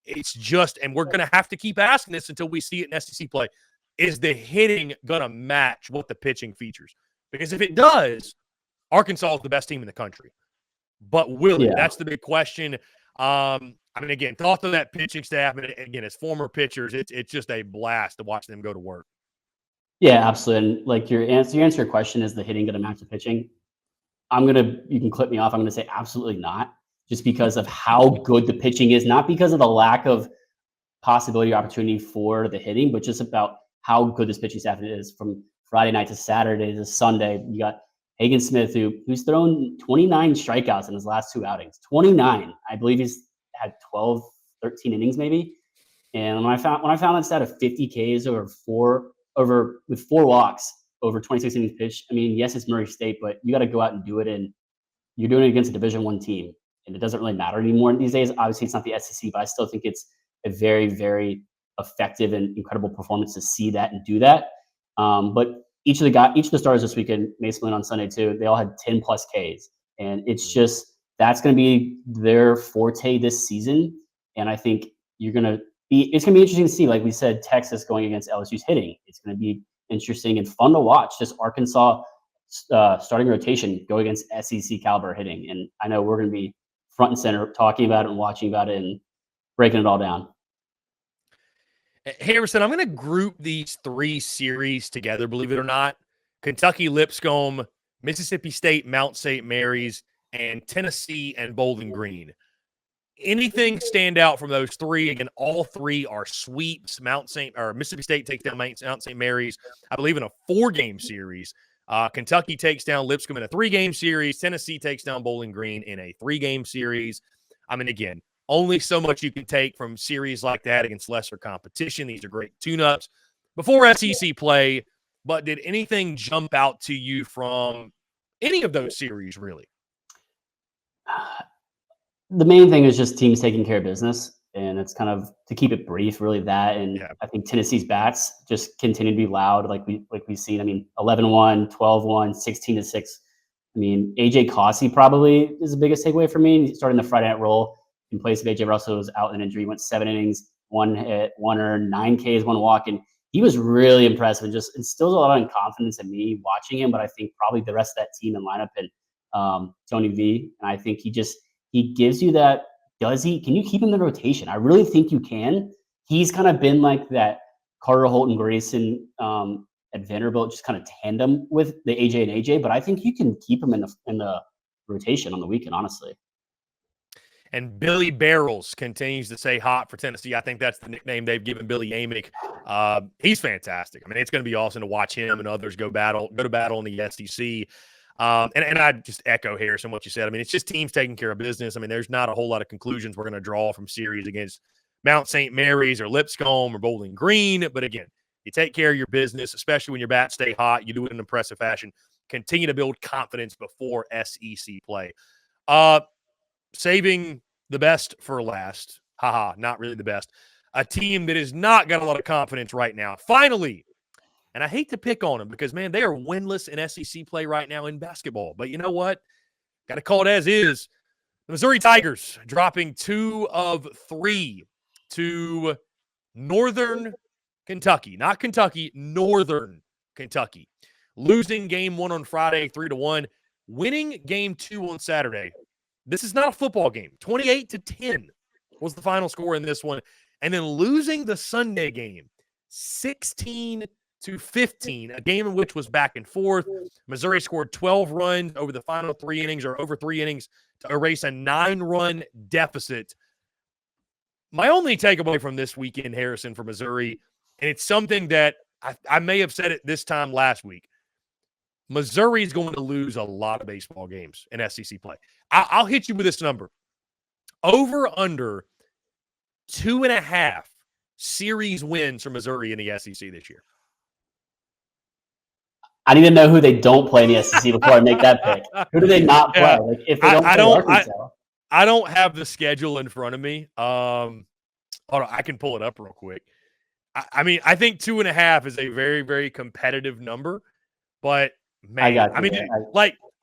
It's just, and we're going to have to keep asking this until we see it in SEC play, is the hitting going to match what the pitching features? Because if it does, Arkansas is the best team in the country. But will it? That's the big question. Again, thoughts on that pitching staff, and again, as former pitchers, it's just a blast to watch them go to work. Yeah, absolutely. And like your answer to your question, is the hitting going to match the pitching? You can clip me off. I'm going to say absolutely not, just because of how good the pitching is, not because of the lack of possibility or opportunity for the hitting, but just about how good this pitching staff is from Friday night to Saturday to Sunday. You got Hagen Smith, who's thrown 29 strikeouts in his last 2 outings. 29. I believe he's had 12, 13 innings maybe. And when I found that stat of 50 Ks with 4 walks over 26 innings pitched, I mean, yes, it's Murray State, but you got to go out and do it, and you're doing it against a Division I team, and it doesn't really matter anymore these days. Obviously, it's not the SEC, but I still think it's a very, very effective and incredible performance to see that and do that. But each of the stars this weekend, Mason on Sunday too, they all had 10 plus Ks, and it's just that's going to be their forte this season. And I think it's going to be interesting to see, like we said, Texas going against LSU's hitting. It's going to be interesting and fun to watch. Just Arkansas starting rotation go against SEC caliber hitting, and I know we're going to be front and center talking about it and watching about it and breaking it all down. Harrison, I'm going to group these 3 series together, believe it or not. Kentucky Lipscomb, Mississippi State Mount St. Mary's, and Tennessee and Bowling Green. Anything stand out from those 3? Again, all 3 are sweeps. Mississippi State takes down Mount St. Mary's, I believe, in a 4-game series. Kentucky takes down Lipscomb in a 3-game series. Tennessee takes down Bowling Green in a 3-game series. I mean, again, only so much you can take from series like that against lesser competition. These are great tune-ups before SEC play. But did anything jump out to you from any of those series, really? The main thing is just teams taking care of business, and it's kind of, to keep it brief, really that. And I think Tennessee's bats just continue to be loud, like we've seen. I mean, 11-1, 12-1, 16-6. I mean, AJ Cossey probably is the biggest takeaway for me. He's starting the Friday night roll in place of AJ Russell, who's out in injury. Went 7 innings, 1 hit, 1 earned, 9 Ks, 1 walk, and he was really impressive and just instills a lot of confidence in me watching him. But I think probably the rest of that team and lineup and Tony V. And I think he gives you that. Can you keep him in the rotation? I really think you can. He's kind of been like that Carter Holton Grayson at Vanderbilt, just kind of tandem with the AJ and AJ. But I think you can keep him in the rotation on the weekend, honestly. And Billy Barrels continues to stay hot for Tennessee. I think that's the nickname they've given Billy Amick. He's fantastic. I mean, it's going to be awesome to watch him and others go to battle in the SEC. And I just echo Harrison what you said. I mean, it's just teams taking care of business. I mean, there's not a whole lot of conclusions we're going to draw from series against Mount St. Mary's or Lipscomb or Bowling Green. But again, you take care of your business, especially when your bats stay hot. You do it in an impressive fashion. Continue to build confidence before SEC play. Saving the best for last. Haha, not really the best. A team that has not got a lot of confidence right now. Finally, and I hate to pick on them because, man, they are winless in SEC play right now in basketball. But you know what? Got to call it as is. The Missouri Tigers dropping 2 of 3 to Northern Kentucky. Not Kentucky, Northern Kentucky. Losing game 1 on Friday, 3-1. Winning game 2 on Saturday. This is not a football game. 28-10 was the final score in this one. And then losing the Sunday game, 16-15, a game in which was back and forth. Missouri scored 12 runs over the final 3 innings or over 3 innings to erase a 9-run deficit. My only takeaway from this weekend, Harrison, for Missouri, and it's something that I may have said it this time last week, Missouri is going to lose a lot of baseball games in SEC play. I'll hit you with this number. Over under 2.5 series wins for Missouri in the SEC this year. I need to know who they don't play in the SEC before I make that pick. Who do they not play? Yeah. Like if they don't play Arkansas. I don't have the schedule in front of me. Hold on, I can pull it up real quick. I mean, I think 2.5 is a very, very competitive number, but man,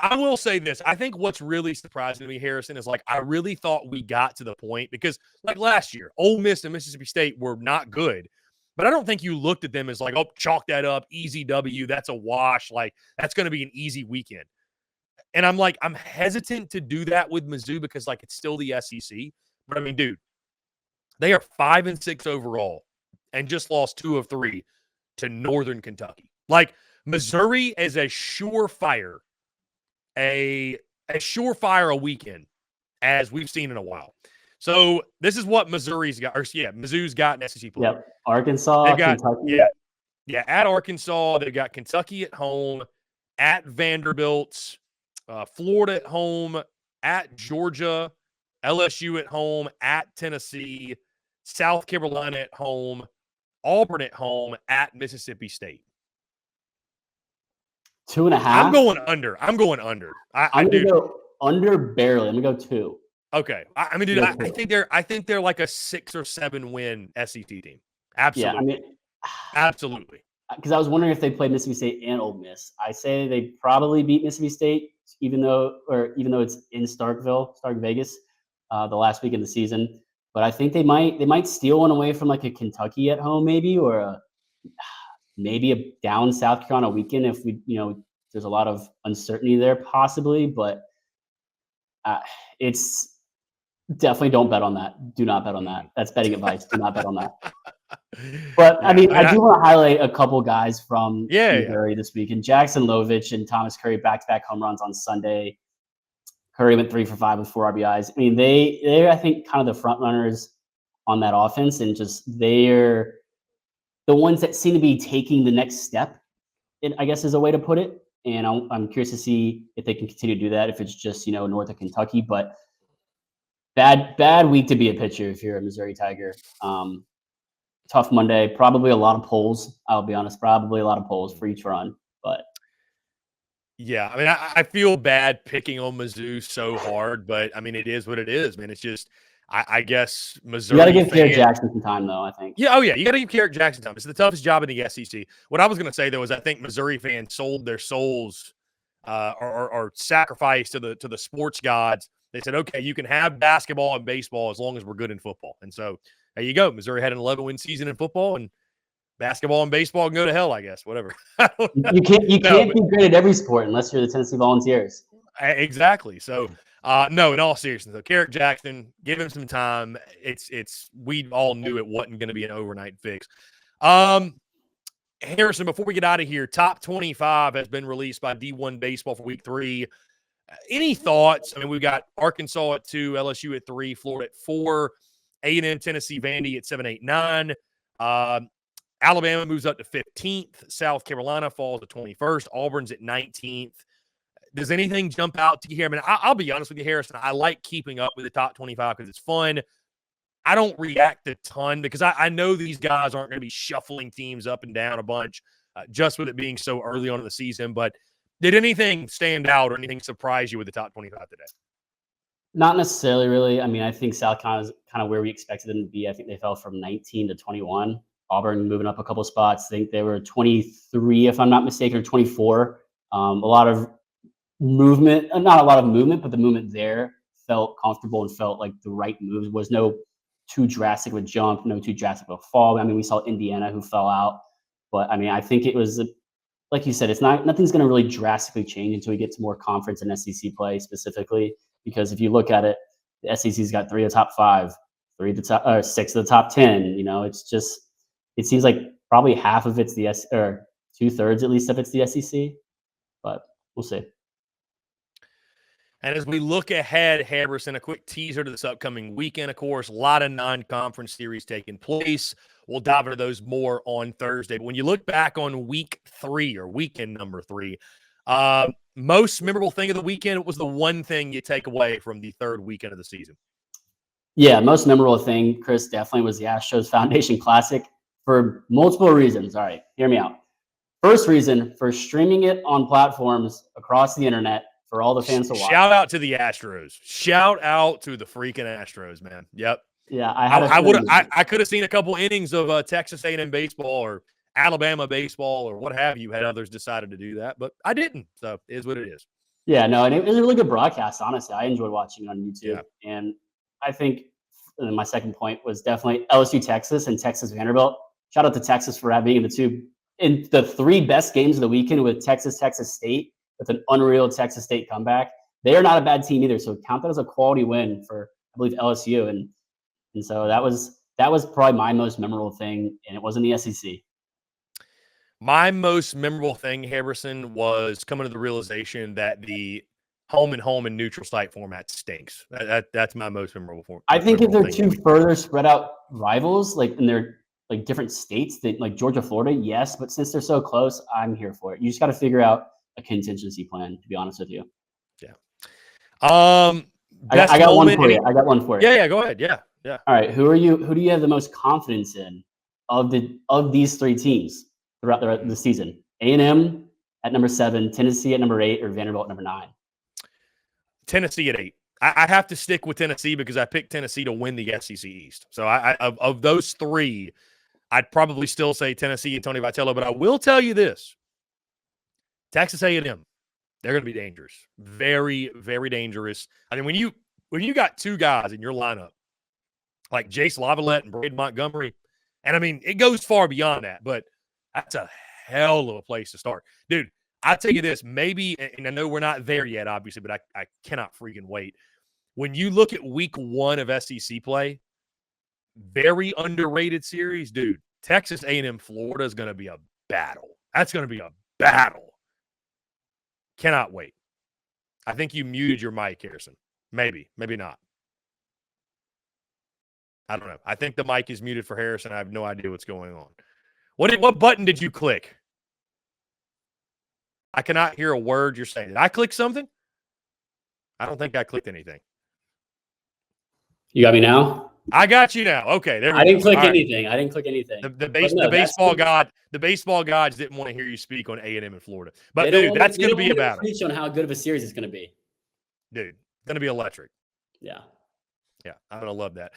I will say this. I think what's really surprising to me, Harrison, is I really thought we got to the point because last year, Ole Miss and Mississippi State were not good, but I don't think you looked at them as oh, chalk that up, easy W, that's a wash. That's going to be an easy weekend. And I'm hesitant to do that with Mizzou because it's still the SEC. But I mean, dude, they are 5-6 overall and just lost 2 of 3 to Northern Kentucky. Missouri is a surefire weekend as we've seen in a while. So this is what Mizzou's got in SEC play. Yep. Arkansas, Kentucky. Yeah, at Arkansas, they've got Kentucky at home, at Vanderbilt, Florida at home, at Georgia, LSU at home, at Tennessee, South Carolina at home, Auburn at home, at Mississippi State. 2.5. I'm going under. I'm going under. I'm going to go under barely. I'm going to go 2. Okay. I mean, dude, I think they're like a 6 or 7 win SEC team. Absolutely. Yeah, I mean, absolutely. Because I was wondering if they played Mississippi State and Ole Miss. I say they probably beat Mississippi State, even though it's in Stark Vegas, the last week of the season. But I think they might steal one away from like a Kentucky at home, maybe, or maybe a down South Carolina weekend if there's a lot of uncertainty there, possibly. But it's definitely don't bet on that. Do not bet on that. That's betting advice. Do not bet on that. But yeah, I mean, I do want to highlight a couple guys from Missouri this week. And Jackson Lovich and Thomas Curry back-to-back home runs on Sunday. Curry went 3 for 5 with 4 RBIs. I mean, they're I think kind of the front runners on that offense, and just they're the ones that seem to be taking the next step. I guess is a way to put it. And I'm curious to see if they can continue to do that. If it's just north of Kentucky, but bad week to be a pitcher if you're a Missouri Tiger. Tough Monday, probably a lot of polls. I'll be honest, probably a lot of polls for each run. But yeah, I mean, I feel bad picking on Mizzou so hard, but I mean, it is what it is, man. It's just, I guess Missouri. You got to give Garrett Jackson some time, though. I think. Yeah, you got to give Garrett Jackson time. It's the toughest job in the SEC. What I was going to say though is, I think Missouri fans sold their souls, or sacrificed to the sports gods. They said, okay, you can have basketball and baseball as long as we're good in football, and so. There you go. Missouri had an 11-win season in football, and basketball and baseball can go to hell, I guess. Whatever. You can't be great at every sport unless you're the Tennessee Volunteers. Exactly. So, no, in all seriousness, though, Garrett Jackson, give him some time. We all knew it wasn't going to be an overnight fix. Harrison, before we get out of here, top 25 has been released by D1 Baseball for week 3. Any thoughts? I mean, we've got Arkansas at 2, LSU at 3, Florida at 4. A&M, Tennessee, Vandy at 7, 8, 9. Alabama moves up to 15th. South Carolina falls to 21st. Auburn's at 19th. Does anything jump out to you here? I mean, I'll be honest with you, Harrison. I like keeping up with the top 25 because it's fun. I don't react a ton because I know these guys aren't going to be shuffling teams up and down a bunch just with it being so early on in the season. But did anything stand out or anything surprise you with the top 25 today? Not necessarily, really. I mean, I think South Carolina is kind of where we expected them to be. I think they fell from 19 to 21. Auburn moving up a couple spots. I think they were 23, if I'm not mistaken, or 24. A lot of movement, not a lot of movement, but the movement there felt comfortable and felt like the right moves. Was no too drastic of a jump, no too drastic of a fall. I mean, we saw Indiana who fell out, but I mean, I think it was, like you said, nothing's going to really drastically change until we get to more conference and SEC play specifically. Because if you look at it, the SEC's got 3 of the top 5, 3 of the top, or 6 of the top 10. It's just, it seems like probably half of it's or 2/3 at least of it's the SEC. But we'll see. And as we look ahead, Harrison, a quick teaser to this upcoming weekend, of course, a lot of non-conference series taking place. We'll dive into those more on Thursday. But when you look back on week 3 or weekend number 3, most memorable thing of the weekend was the one thing you take away from the third weekend of the season. Yeah, most memorable thing, Chris, definitely was the Astros Foundation Classic for multiple reasons. All right, hear me out. First reason, for streaming it on platforms across the internet for all the fans to watch. Shout out to the Astros. Shout out to the freaking Astros, man. Yep. Yeah, I could have seen a couple innings of Texas A&M baseball or Alabama baseball or what have you had others decided to do that, but I didn't. So it is what it is. Yeah, no, and it was a really good broadcast, honestly. I enjoyed watching it on YouTube. Yeah. And I think my second point was definitely LSU Texas and Texas Vanderbilt. Shout out to Texas for being in the 3 best games of the weekend with Texas State with an unreal Texas State comeback. They are not a bad team either, so count that as a quality win for, I believe, LSU. And so that was probably my most memorable thing, and it wasn't the SEC. My most memorable thing, Harrison, was coming to the realization that the home and neutral site format stinks. That's my most memorable form. I think if they're 2 further spread out rivals, like, and they're like different states that like Georgia, Florida, yes, but since they're so close, I'm here for it. You just got to figure out a contingency plan, to be honest with you. Yeah. I got one for you. I got one for you. Yeah, go ahead. Yeah. All right, who do you have the most confidence in of these three teams throughout the season? A&M at number 7, Tennessee at number 8, or Vanderbilt at number 9? Tennessee at 8. I have to stick with Tennessee because I picked Tennessee to win the SEC East. So of those three, I'd probably still say Tennessee and Tony Vitello. But I will tell you this: Texas A&M, they're going to be dangerous, very, very dangerous. I mean, when you got two guys in your lineup like Jace Lavalette and Braden Montgomery, and I mean it goes far beyond that, but that's a hell of a place to start, dude. I'll tell you this, maybe, and I know we're not there yet, obviously, but I cannot freaking wait. When you look at week 1 of SEC play, very underrated series, dude. Texas A&M Florida is going to be a battle. That's going to be a battle. Cannot wait. I think you muted your mic, Harrison. Maybe not. I don't know. I think the mic is muted for Harrison. I have no idea what's going on. What button did you click? I cannot hear a word you're saying. Did I click something? I don't think I clicked anything. You got me now? I got you now. Okay, there we go. I didn't click anything. I didn't click anything. The baseball gods didn't want to hear you speak on A&M in Florida. But dude, that's going to be a battle. Preach on how good of a series it's going to be. Dude, going to be electric. Yeah. Yeah, I'm going to love that.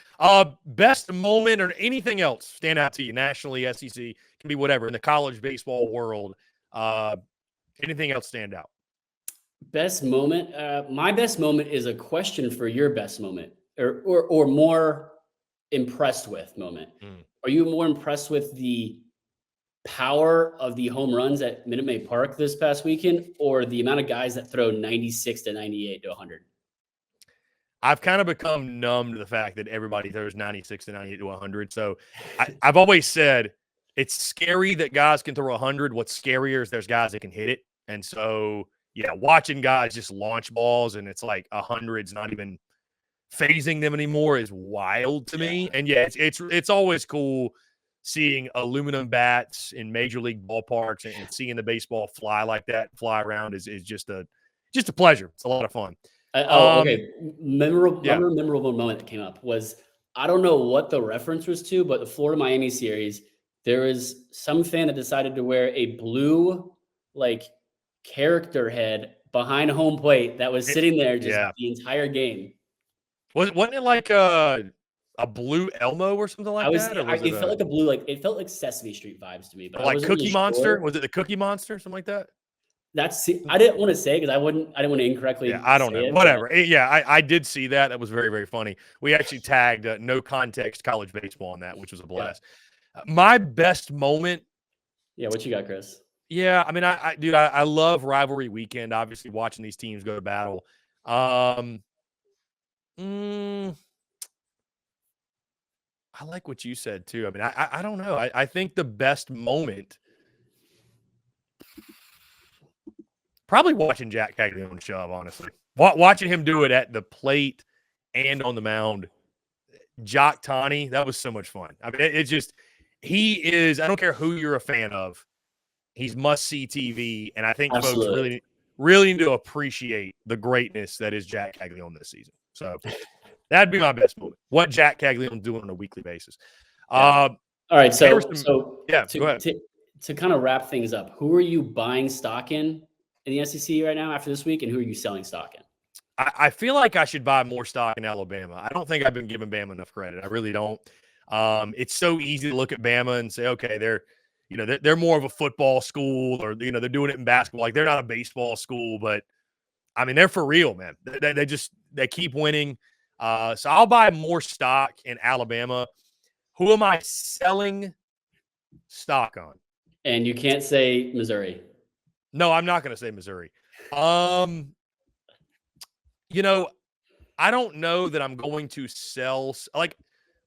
Best moment or anything else stand out to you nationally, SEC, can be whatever, in the college baseball world. Anything else stand out? Best moment? My best moment is a question for your best moment or more impressed with moment. Are you more impressed with the power of the home runs at Minute Maid Park this past weekend or the amount of guys that throw 96 to 98 to 100? I've kind of become numb to the fact that everybody throws 96 to 98 to 100. So I've always said it's scary that guys can throw 100. What's scarier is there's guys that can hit it. And so, yeah, watching guys just launch balls and it's like 100's not even phasing them anymore is wild to me. And yeah, it's always cool seeing aluminum bats in major league ballparks and seeing the baseball fly like that, fly around is just a pleasure. It's a lot of fun. Okay. Memorable moment that came up was, I don't know what the reference was to, but the Florida-Miami series, there was some fan that decided to wear a blue, like, character head behind home plate that was sitting there just the entire game. Wasn't it like a blue Elmo or something like that? It felt like a blue, like it felt like Sesame Street vibes to me. But like Cookie Monster? Was it the Cookie Monster? Something like that? I didn't want to say because I didn't want to incorrectly. Yeah, I don't know. Whatever. I did see that. That was very, very funny. We actually tagged no context college baseball on that, which was a blast. Yeah. My best moment. Yeah, what you got, Chris? Yeah, I mean, I love Rivalry Weekend. Obviously, watching these teams go to battle. I like what you said too. I mean, I don't know. I think the best moment, probably watching Jack Caglione shove. Honestly, watching him do it at the plate and on the mound. Jock Tani, that was so much fun. I mean, he is. I don't care who you're a fan of. He's must-see TV, and I think folks really need to appreciate the greatness that is Jack Caglione this season. So that'd be my best moment. What Jack Caglione's doing on a weekly basis. All right, so yeah, go ahead. To kind of wrap things up, who are you buying stock in the SEC right now after this week, and who are you selling stock in? I feel like I should buy more stock in Alabama. I don't think I've been giving Bama enough credit. I really don't. It's so easy to look at Bama and say, okay, they're more of a football school, or they're doing it in basketball. Like, they're not a baseball school, but I mean, they're for real, man. They keep winning. So I'll buy more stock in Alabama. Who am I selling stock on? And you can't say Missouri. No, I'm not going to say Missouri. I don't know that I'm going to sell. Like,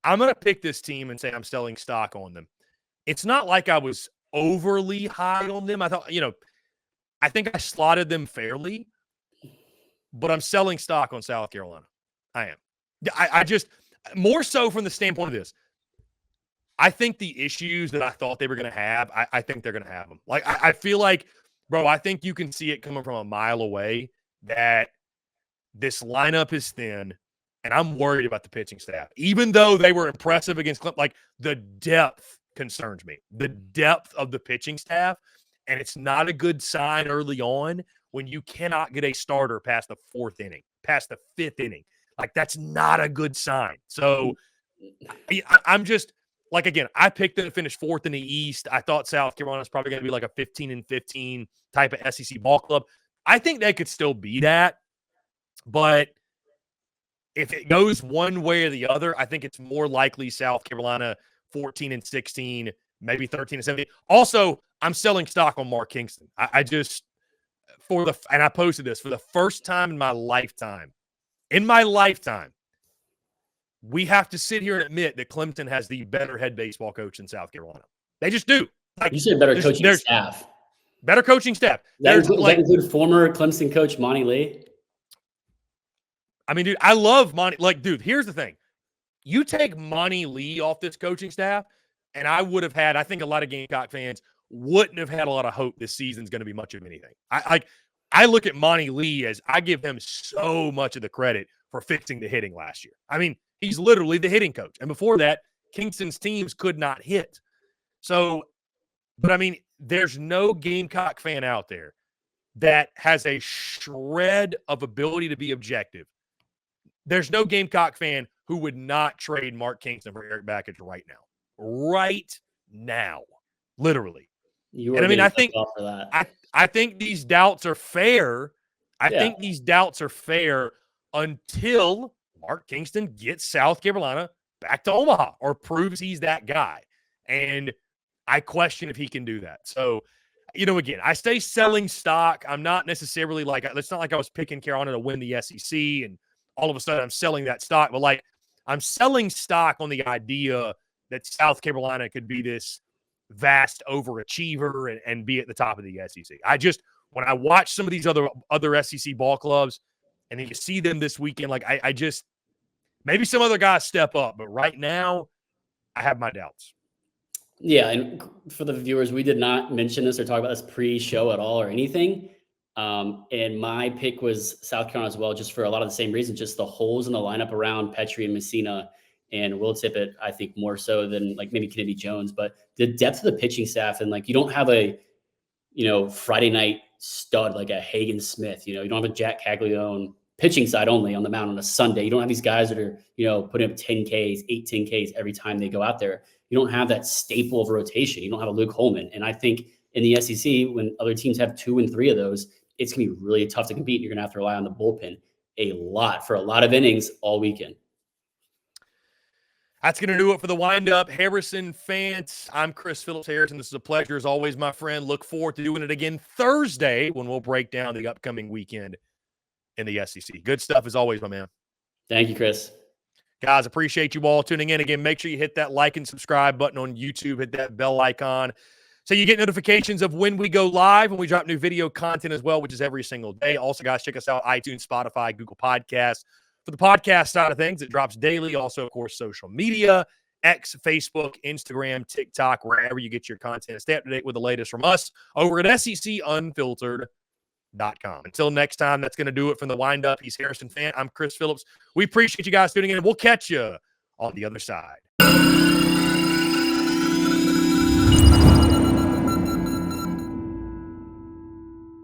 I'm going to pick this team and say I'm selling stock on them. It's not like I was overly high on them. I thought, I think I slotted them fairly, but I'm selling stock on South Carolina. I am. I just, more so from the standpoint of this. I think the issues that I thought they were going to have, I think they're going to have them. Like, I feel like, bro, I think you can see it coming from a mile away that this lineup is thin, and I'm worried about the pitching staff. Even though they were impressive against Clemson, like, the depth concerns me. The depth of the pitching staff, and it's not a good sign early on when you cannot get a starter past the 4th inning, past the 5th inning. Like, that's not a good sign. So I'm just – like, again, I picked them to finish 4th in the East. I thought South Carolina's probably going to be like a 15-15 type of SEC ball club. I think they could still be that. But if it goes one way or the other, I think it's more likely South Carolina 14-16, maybe 13-17. Also, I'm selling stock on Mark Kingston. I just – and I posted this, for the first time in my lifetime, we have to sit here and admit that Clemson has the better head baseball coach in South Carolina. They just do. Like, you said better coaching staff. Better coaching staff. Does that include former Clemson coach Monty Lee? I mean, dude, I love Monty. Like, dude, here's the thing. You take Monty Lee off this coaching staff, and I think a lot of Gamecock fans wouldn't have had a lot of hope this season's going to be much of anything. I look at Monty Lee as I give him so much of the credit for fixing the hitting last year. I mean, he's literally the hitting coach. And before that, Kingston's teams could not hit. So, but I mean, there's no Gamecock fan out there that has a shred of ability to be objective. There's no Gamecock fan who would not trade Mark Kingston for Eric Backage right now. Right now. Literally. And I mean, I think these doubts are fair. I think these doubts are fair until Mark Kingston gets South Carolina back to Omaha or proves he's that guy. And I question if he can do that. So, again, I stay selling stock. I'm not necessarily like, it's not like I was picking Carolina to win the SEC and all of a sudden I'm selling that stock. But, like, I'm selling stock on the idea that South Carolina could be this vast overachiever and be at the top of the SEC. When I watch some of these other SEC ball clubs and then you see them this weekend, like, I just – maybe some other guys step up. But right now, I have my doubts. Yeah, and for the viewers, we did not mention this or talk about this pre-show at all or anything. And my pick was South Carolina as well, just for a lot of the same reasons, just the holes in the lineup around Petrie and Messina and Will Tippett, I think more so than like maybe Kennedy Jones, but the depth of the pitching staff. And like, you don't have a, Friday night stud like a Hagen Smith, you don't have a Jack Caglione pitching side only on the mound on a Sunday. You don't have these guys that are, putting up 10Ks, 10Ks every time they go out there. You don't have that staple of rotation. You don't have a Luke Holman. And I think in the SEC, when other teams have 2 and 3 of those, it's going to be really tough to compete. You're going to have to rely on the bullpen for a lot of innings all weekend. That's going to do it for the windup. Harrison Fant. I'm Chris Phillips Harrison. This is a pleasure as always, my friend. Look forward to doing it again Thursday when we'll break down the upcoming weekend in the SEC. Good stuff as always, my man. Thank you, Chris. Guys, appreciate you all tuning in. Again, make sure you hit that like and subscribe button on YouTube. Hit that bell icon so you get notifications of when we go live, when we drop new video content as well, which is every single day. Also, guys, check us out, iTunes, Spotify, Google Podcasts. For the podcast side of things, it drops daily. Also, of course, social media, X, Facebook, Instagram, TikTok, wherever you get your content. Stay up to date with the latest from us over at SECUnfiltered.com. Until next time, that's going to do it from the windup. He's Harrison Fant. I'm Chris Phillips. We appreciate you guys tuning in, and we'll catch you on the other side.